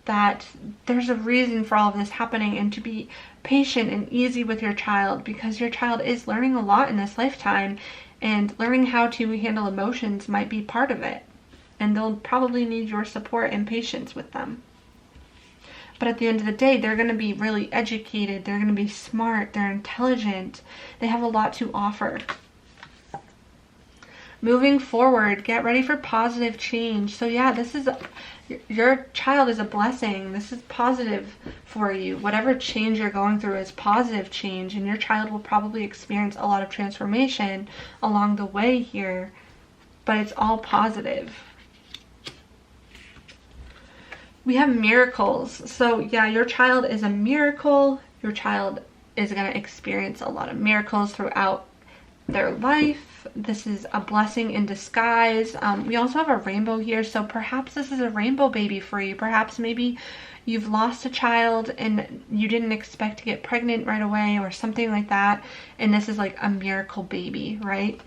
[SPEAKER 1] that there's a reason for all of this happening, and to be patient and easy with your child, because your child is learning a lot in this lifetime, and learning how to handle emotions might be part of it. And they'll probably need your support and patience with them. But at the end of the day, they're going to be really educated. They're going to be smart. They're intelligent. They have a lot to offer. Moving forward, get ready for positive change. So yeah, this is your child is a blessing. This is positive for you. Whatever change you're going through is positive change, and your child will probably experience a lot of transformation along the way here, but it's all positive. We have miracles. So yeah, your child is a miracle. Your child is going to experience a lot of miracles throughout their life. This is a blessing in disguise. We also have a rainbow here, so perhaps this is a rainbow baby for you. Perhaps maybe you've lost a child and you didn't expect to get pregnant right away or something like that, and this is like a miracle baby, right?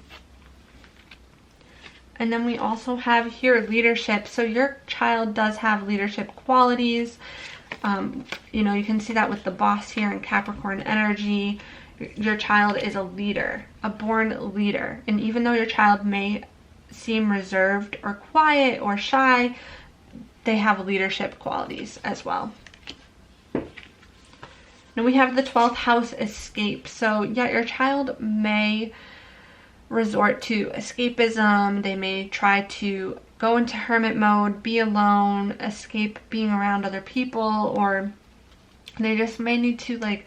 [SPEAKER 1] And then we also have here leadership. So your child does have leadership qualities. You know, you can see that with the boss here in Capricorn energy. Your child is a leader, a born leader. And even though your child may seem reserved or quiet or shy, they have leadership qualities as well. Now we have the 12th house, escape. So yeah, your child may resort to escapism. They may try to go into hermit mode, be alone, escape being around other people, or they just may need to like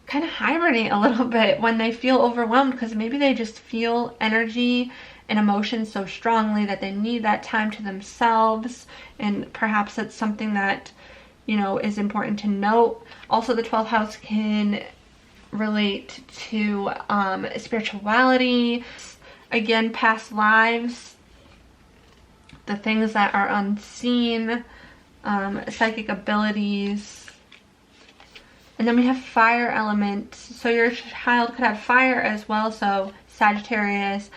[SPEAKER 1] kind of hibernate a little bit when they feel overwhelmed, because maybe they just feel energy and emotion so strongly that they need that time to themselves. And perhaps it's something that, you know, is important to note. Also, the 12th house can relate to spirituality, again, past lives, the things that are unseen, psychic abilities. And then we have fire element. So your child could have fire as well. So Sagittarius,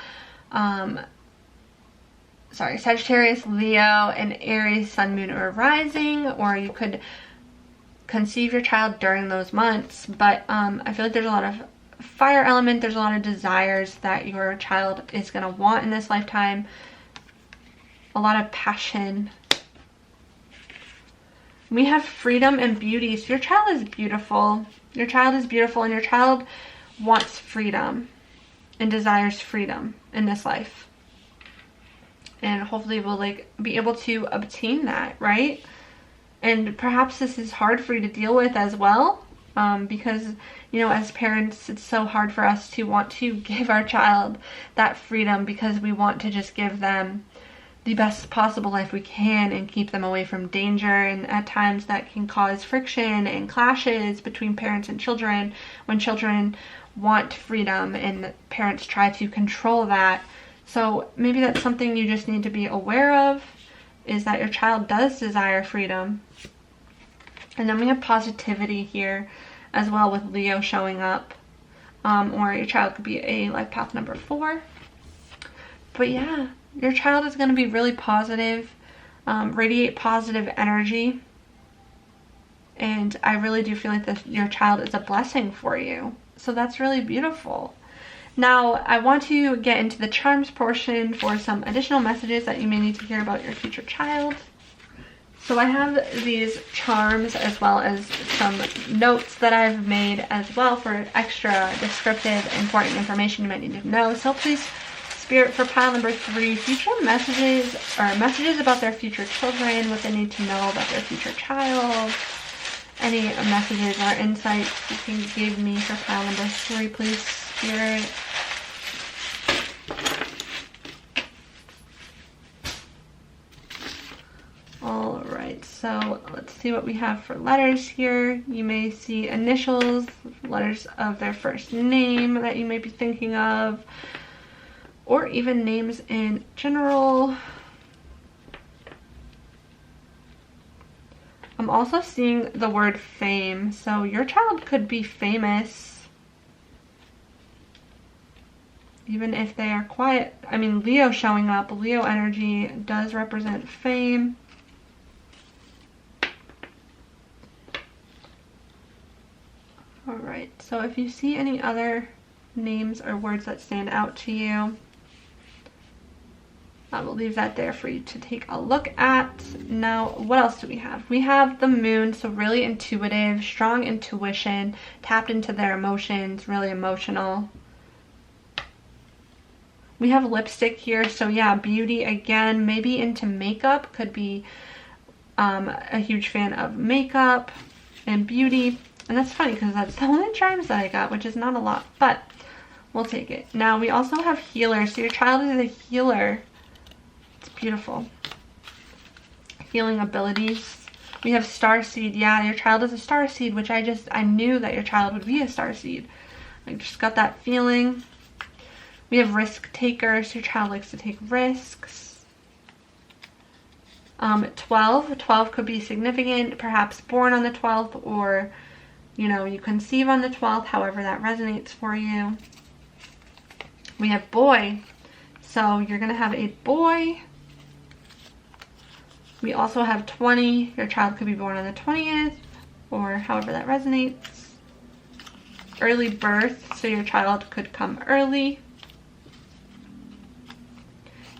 [SPEAKER 1] Sagittarius, Leo, and Aries, Sun, Moon, or Rising. Or you could conceive your child during those months. But I feel like there's a lot of fire element. There's a lot of desires that your child is going to want in this lifetime. A lot of passion. We have freedom and beauty. So your child is beautiful. Your child is beautiful, and your child wants freedom and desires freedom in this life. And hopefully we'll like be able to obtain that, right? And perhaps this is hard for you to deal with as well, because, you know, as parents, it's so hard for us to want to give our child that freedom because we want to just give them the best possible life we can and keep them away from danger. And at times that can cause friction and clashes between parents and children when children want freedom and parents try to control that. So maybe that's something you just need to be aware of, is that your child does desire freedom. And then we have positivity here as well with Leo showing up, or your child could be a life path number 4. But yeah, your child is going to be really positive, radiate positive energy. And I really do feel like your child is a blessing for you. So that's really beautiful. Now, I want to get into the charms portion for some additional messages that you may need to hear about your future child. So I have these charms as well as some notes that I've made as well for extra descriptive, important information you might need to know. So please, Spirit, for pile number 3, future messages or messages about their future children, what they need to know about their future child. Any messages or insights you can give me for pile number 3, please, Spirit. Alright, so let's see what we have for letters here. You may see initials, letters of their first name that you may be thinking of, or even names in general. I'm also seeing the word fame, so your child could be famous, even if they are quiet. I mean, Leo showing up, Leo energy does represent fame. Alright, so if you see any other names or words that stand out to you, I will leave that there for you to take a look at. Now, what else do we have? We have the moon, so really intuitive, strong intuition, tapped into their emotions, really emotional. We have lipstick here, so yeah, beauty again, maybe into makeup, could be a huge fan of makeup and beauty. And that's funny because that's the only charms that I got, which is not a lot, but we'll take it. Now, we also have healer, so your child is a healer. It's beautiful. Healing abilities. We have starseed. Yeah, your child is a starseed, which I knew that your child would be a starseed. I just got that feeling. We have risk taker, so your child likes to take risks. 12 could be significant, perhaps born on the 12th, or, you know, you conceive on the 12th, however that resonates for you. We have boy, so you're going to have a boy. We also have 20, your child could be born on the 20th, or however that resonates. Early birth, so your child could come early.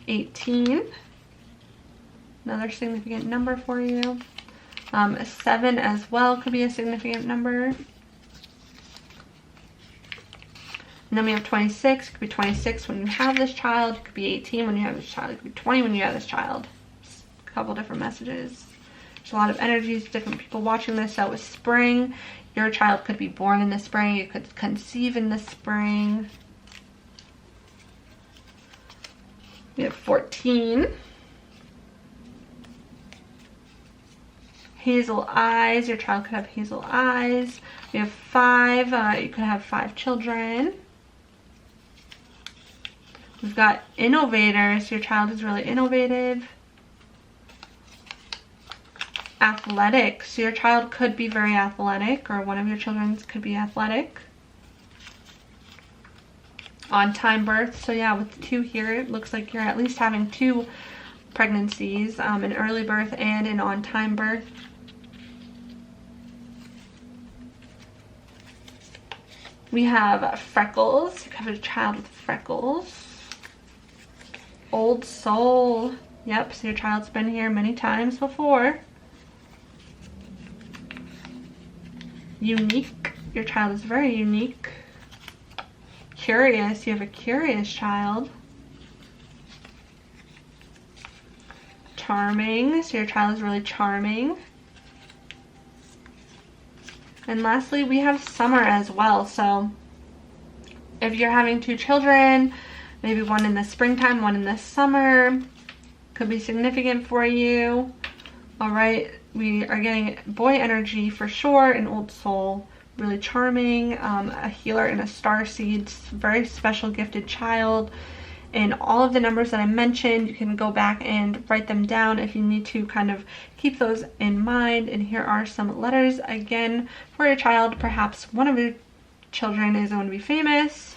[SPEAKER 1] 18, another significant number for you. 7 as well could be a significant number. And then we have 26. It could be 26 when you have this child. It could be 18 when you have this child. It could be 20 when you have this child. Just a couple different messages. There's a lot of energies, different people watching this. So with spring, your child could be born in the spring. You could conceive in the spring. We have 14. hazel eyes. Your child could have hazel eyes. We have 5. You could have 5 children. We've got innovators. Your child is really innovative. Athletics. Your child could be very athletic, or one of your children could be athletic. On-time birth. So yeah, with 2 here, it looks like you're at least having 2 pregnancies, an early birth and an on-time birth. We have freckles. You have a child with freckles. Old soul. Yep, so your child's been here many times before. Unique. Your child is very unique. Curious. You have a curious child. Charming. So your child is really charming. And lastly, we have summer as well. So if you're having 2 children, maybe one in the springtime, one in the summer, could be significant for you. All right, we are getting boy energy for sure, an old soul, really charming, a healer and a starseed, very special gifted child. And all of the numbers that I mentioned, you can go back and write them down if you need to kind of keep those in mind. And here are some letters again for your child. Perhaps one of your children is going to be famous.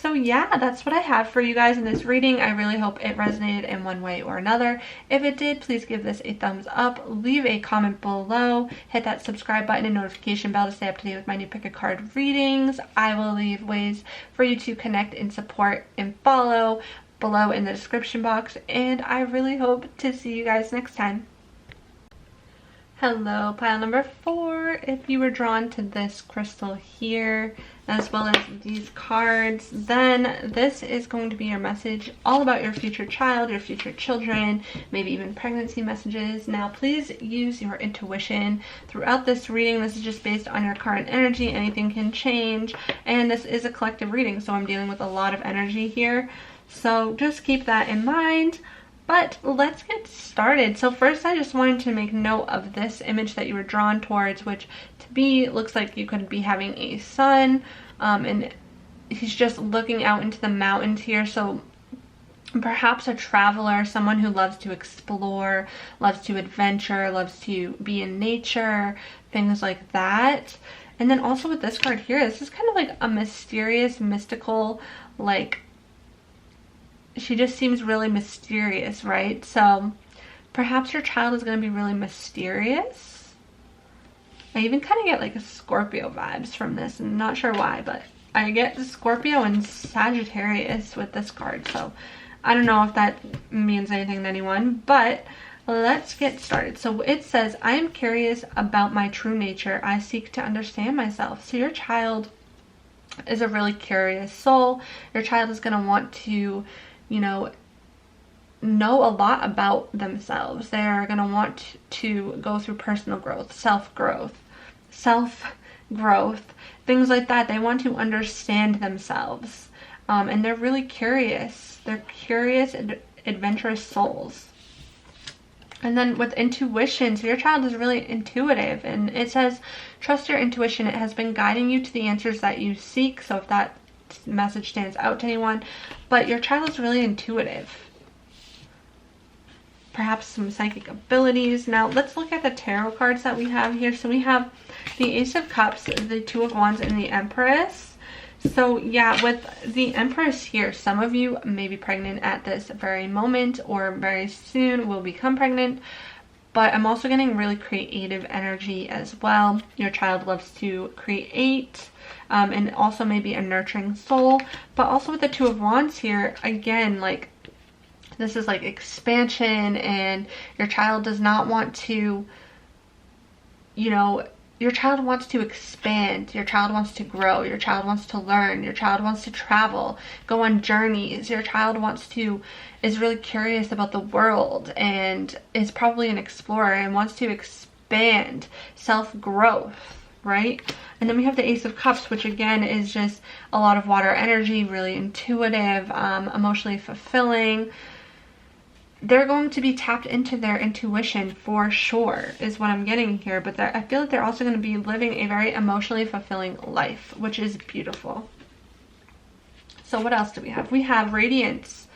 [SPEAKER 1] So yeah, that's what I have for you guys in this reading. I really hope it resonated in one way or another. If it did, please give this a thumbs up. Leave a comment below. Hit that subscribe button and notification bell to stay up to date with my new pick a card readings. I will leave ways for you to connect and support and follow below in the description box. And I really hope to see you guys next time. Hello, pile number 4. If you were drawn to this crystal here, as well as these cards, then this is going to be your message all about your future child, your future children, maybe even pregnancy messages. Now, please use your intuition throughout this reading. This is just based on your current energy. Anything can change, and this is a collective reading, so I'm dealing with a lot of energy here. So just keep that in mind. But let's get started. So first, I just wanted to make note of this image that you were drawn towards, which to me looks like you could be having a son, and he's just looking out into the mountains here. So perhaps a traveler, someone who loves to explore, loves to adventure, loves to be in nature, things like that. And then also with this card here, this is kind of like a mysterious, mystical, like, she just seems really mysterious, right? So perhaps your child is going to be really mysterious. I even kind of get like a Scorpio vibes from this. I'm not sure why, but I get the Scorpio and Sagittarius with this card. So I don't know if that means anything to anyone, but let's get started. So it says, I am curious about my true nature. I seek to understand myself. So your child is a really curious soul. Your child is going to want to, you know a lot about themselves. They're going to want to go through personal growth, self-growth, things like that. They want to understand themselves, and they're really curious. They're curious and adventurous souls. And then with intuition, so your child is really intuitive, and it says, trust your intuition. It has been guiding you to the answers that you seek. So if that message stands out to anyone, but your child is really intuitive. Perhaps some psychic abilities. Now let's look at the tarot cards that we have here. So we have the Ace of Cups, the Two of Wands, and the Empress. So yeah, with the Empress here, some of you may be pregnant at this very moment, or very soon will become pregnant. But I'm also getting really creative energy as well. Your child loves to create, and also maybe a nurturing soul. But also with the Two of Wands here, again, like, this is like expansion, and your child does not want to, your child wants to expand. Your child wants to grow. Your child wants to learn. Your child wants to travel, go on journeys. Your child is really curious about the world, and is probably an explorer and wants to expand, self-growth, right? And then we have the Ace of Cups, which again is just a lot of water energy, really intuitive, emotionally fulfilling. they're going to be tapped into their intuition for sure, is what I'm getting here. But I feel like they're also going to be living a very emotionally fulfilling life, which is beautiful. So what else do we have? We have radiance.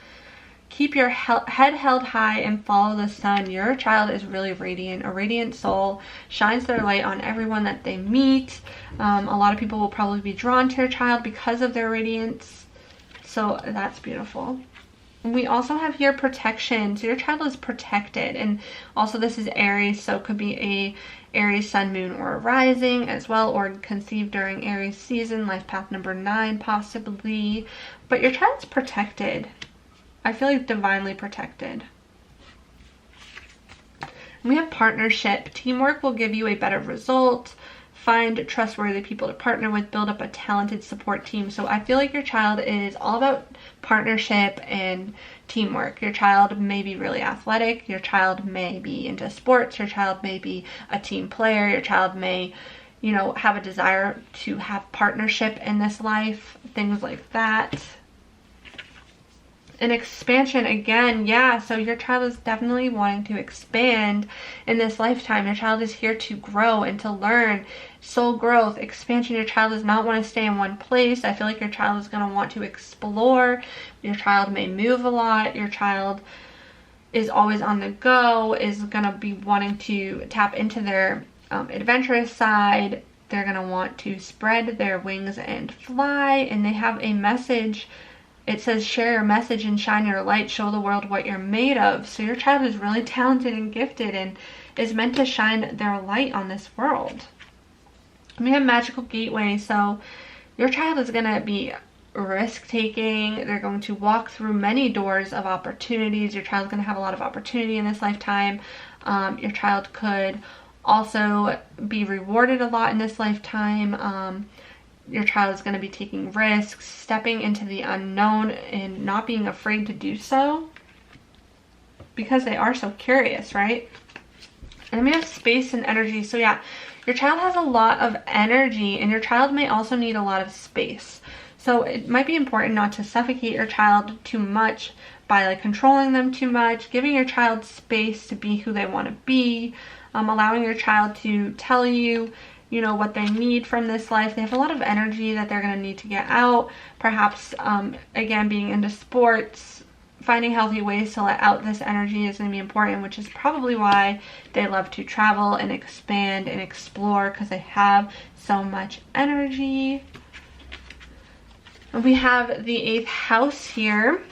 [SPEAKER 1] Keep your head held high and follow the sun. Your child is really radiant. A radiant soul shines their light on everyone that they meet. A lot of people will probably be drawn to your child because of their radiance. So that's beautiful. We also have here protection. So your child is protected. And also this is Aries, so it could be a Aries sun, moon, or rising as well, or conceived during Aries season, life path number 9 possibly. But your child's protected. I feel like divinely protected. We have partnership. Teamwork will give you a better result. Find trustworthy people to partner with. Build up a talented support team. So I feel like your child is all about partnership and teamwork. Your child may be really athletic. Your child may be into sports. Your child may be a team player. Your child may, you know, have a desire to have partnership in this life. Things like that. An expansion again, yeah, so your child is definitely wanting to expand in this lifetime. Your child is here to grow and to learn. Soul growth, expansion. Your child does not want to stay in one place. I feel like your child is going to want to explore. Your child may move a lot. Your child is always on the go, is going to be wanting to tap into their adventurous side. They're going to want to spread their wings and fly, and they have a message. It says, share your message and shine your light, show the world what you're made of. So your child is really talented and gifted and is meant to shine their light on this world. We have magical gateway. So your child is going to be risk-taking. They're going to walk through many doors of opportunities. Your child's going to have a lot of opportunity in this lifetime. Your child could also be rewarded a lot in this lifetime. Your child is going to be taking risks, stepping into the unknown, and not being afraid to do so because they are so curious, right? And then we have space and energy. So yeah, your child has a lot of energy, and your child may also need a lot of space. So it might be important not to suffocate your child too much by like controlling them too much, giving your child space to be who they want to be, allowing your child to tell you, you know, what they need from this life. They have a lot of energy that they're going to need to get out. Perhaps, again, being into sports, finding healthy ways to let out this energy is going to be important, which is probably why they love to travel and expand and explore, because they have so much energy. We have the 8th house here,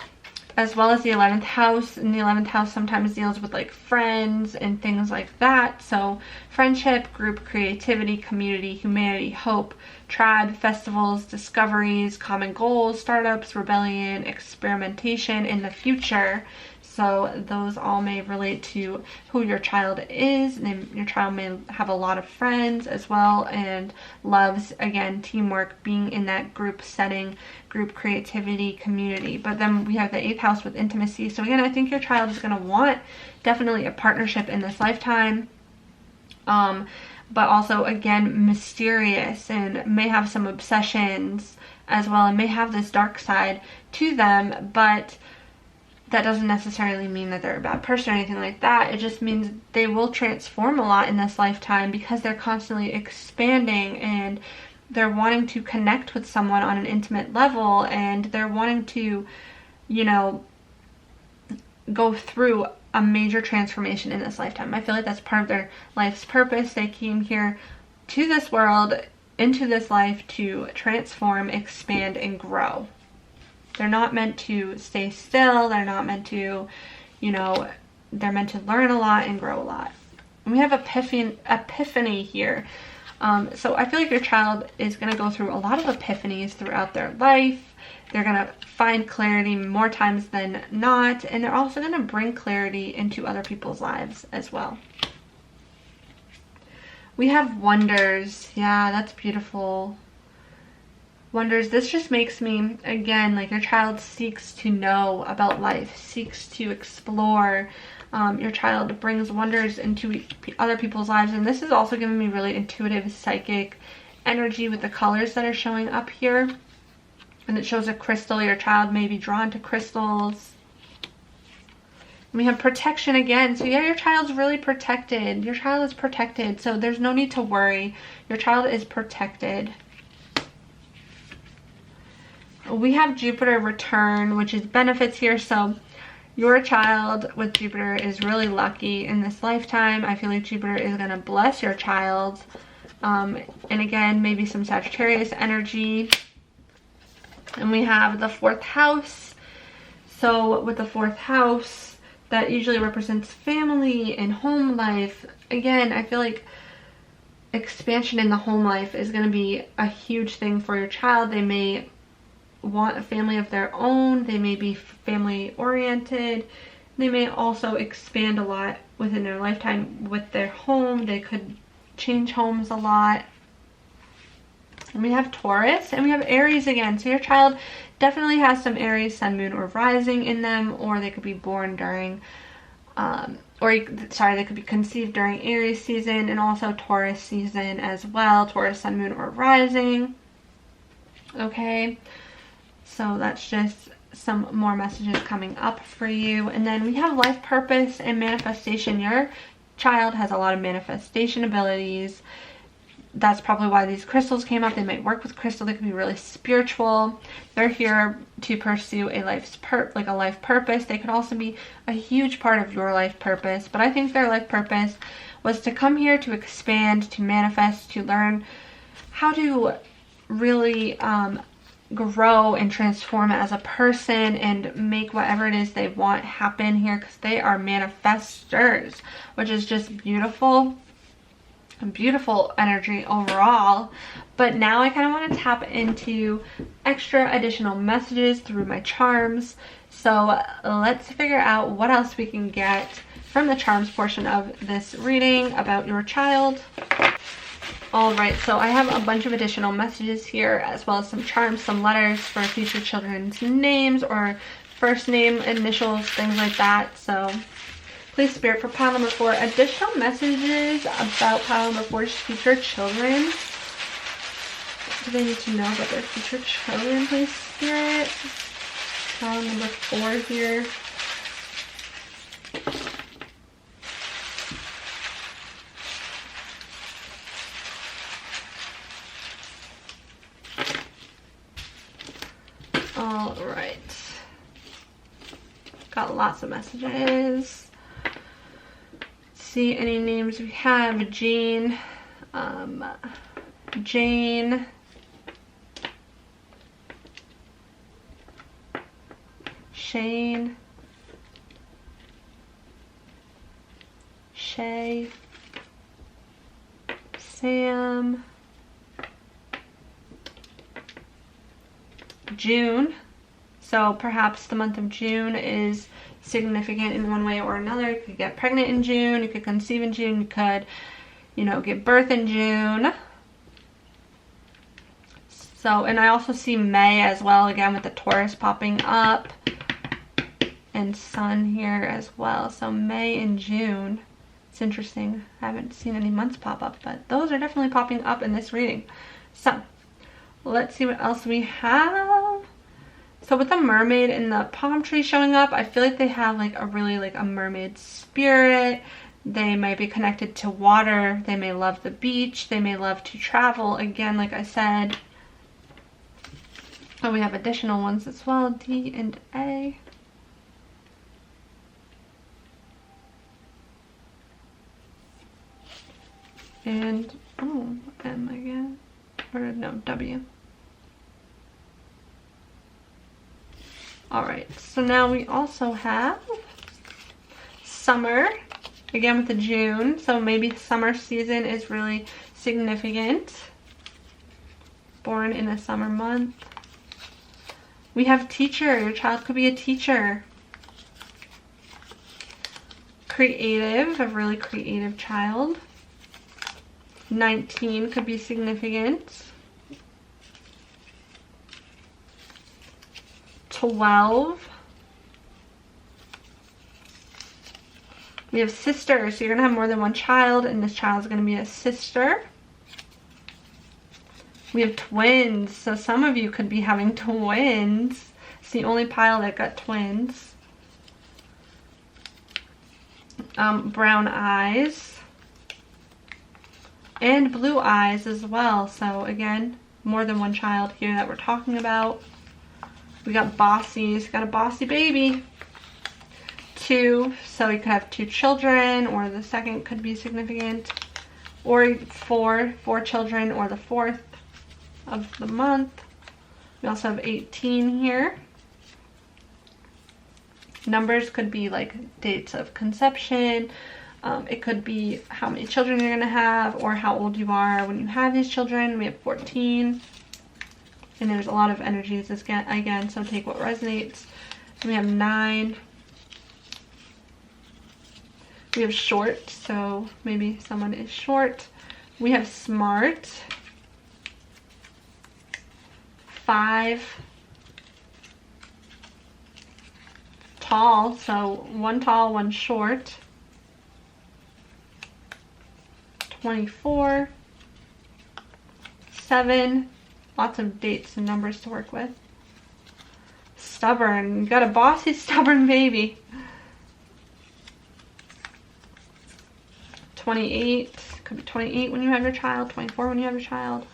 [SPEAKER 1] as well as the 11th house, and the 11th house sometimes deals with like friends and things like that. So friendship, group creativity, community, humanity, hope, tribe, festivals, discoveries, common goals, startups, rebellion, experimentation in the future. So those all may relate to who your child is. And your child may have a lot of friends as well, and loves, again, teamwork, being in that group setting, group creativity, community. But then we have the 8th house with intimacy. So again, I think your child is going to want definitely a partnership in this lifetime. But also, again, mysterious, and may have some obsessions as well, and may have this dark side to them, but that doesn't necessarily mean that they're a bad person or anything like that. It just means they will transform a lot in this lifetime because they're constantly expanding, and they're wanting to connect with someone on an intimate level, and they're wanting to, you know, go through a major transformation in this lifetime. I feel like that's part of their life's purpose. They came here to this world, into this life, to transform, expand, and grow. They're not meant to stay still. They're not meant to, you know, they're meant to learn a lot and grow a lot. And we have epiphany here. So I feel like your child is going to go through a lot of epiphanies throughout their life. They're going to find clarity more times than not. And they're also going to bring clarity into other people's lives as well. We have wonders. Yeah, that's beautiful. Wonders. This just makes me, again, like your child seeks to know about life, seeks to explore. Your child brings wonders into other people's lives. And this is also giving me really intuitive, psychic energy with the colors that are showing up here. And it shows a crystal. Your child may be drawn to crystals. We have protection again. So yeah, your child's really protected. Your child is protected. So there's no need to worry. Your child is protected. We have Jupiter return, which is benefits here. So your child with Jupiter is really lucky in this lifetime. I feel like Jupiter is going to bless your child. And again, maybe some Sagittarius energy. And we have the 4th house. So with the 4th house, that usually represents family and home life. Again, I feel like expansion in the home life is going to be a huge thing for your child. They may want a family of their own. They may be family oriented. They may also expand a lot within their lifetime with their home. They could change homes a lot. And we have Taurus and we have Aries again. So your child definitely has some Aries, sun, moon, or rising in them, or they could be born during, they could be conceived during Aries season and also Taurus season as well. Taurus, sun, moon, or rising. Okay, so that's just some more messages coming up for you. And then we have life purpose and manifestation. Your child has a lot of manifestation abilities. That's probably why these crystals came up. They might work with crystal. They could be really spiritual. They're here to pursue a life purpose. They could also be a huge part of your life purpose. But I think their life purpose was to come here to expand, to manifest, to learn how to really grow and transform as a person and make whatever it is they want happen here, because they are manifestors, which is just beautiful. Beautiful energy overall. But now I kind of want to tap into extra additional messages through my charms. So let's figure out what else we can get from the charms portion of this reading about your child. Alright, so I have a bunch of additional messages here, as well as some charms, some letters for future children's names or first name initials, things like that. So please, Spirit, for pile number 4, additional messages about pile number 4's future children. What do they need to know about their future children, please, Spirit? Pile number 4 here. All right. Got lots of messages. See any names we have. Jane, Jane, Shane, Shay, Sam, June. So perhaps the month of June is significant in one way or another. You could get pregnant in June, you could conceive in June, you could, give birth in June. So, and I also see May as well, again with the Taurus popping up and Sun here as well. So May and June. It's interesting. I haven't seen any months pop up, but those are definitely popping up in this reading. So let's see what else we have. So with the mermaid and the palm tree showing up, I feel like they have a mermaid spirit. They might be connected to water. They may love the beach. They may love to travel. Again, like I said. Oh, we have additional ones as well. D and A. And, M again. Or no, W. Alright, so now we also have summer, again with the June, so maybe summer season is really significant. Born in a summer month. We have teacher, your child could be a teacher. Creative, a really creative child. 19 could be significant. 12. We have sisters, so you're going to have more than one child, and this child is going to be a sister. We have twins, so some of you could be having twins. It's the only pile that got twins. brown eyes and blue eyes as well. So again, more than one child here that we're talking about. We got bossy, got a bossy baby. 2, so you could have 2 children, or the second could be significant. Or 4 children, or the 4th of the month. We also have 18 here. Numbers could be like dates of conception. It could be how many children you're going to have, or how old you are when you have these children. We have 14. And there's a lot of energies again, so take what resonates. We have 9. We have short, so maybe someone is short. We have smart. 5. Tall, so 1 tall, 1 short. 24. 7. Lots of dates and numbers to work with. Stubborn. You got a bossy, stubborn baby. 28. Could be 28 when you have your child. 24 when you have your child.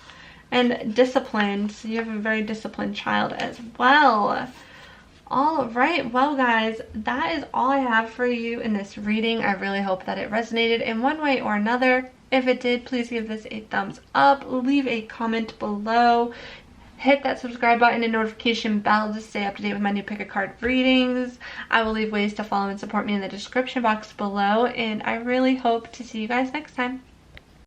[SPEAKER 1] And disciplined. So you have a very disciplined child as well. All right, well guys, that is all I have for you in this reading. I really hope that it resonated in one way or another. If it did, please give this a thumbs up, leave a comment below, hit that subscribe button and notification bell to stay up to date with my new pick a card readings. I will leave ways to follow and support me in the description box below, and I really hope to see you guys next time.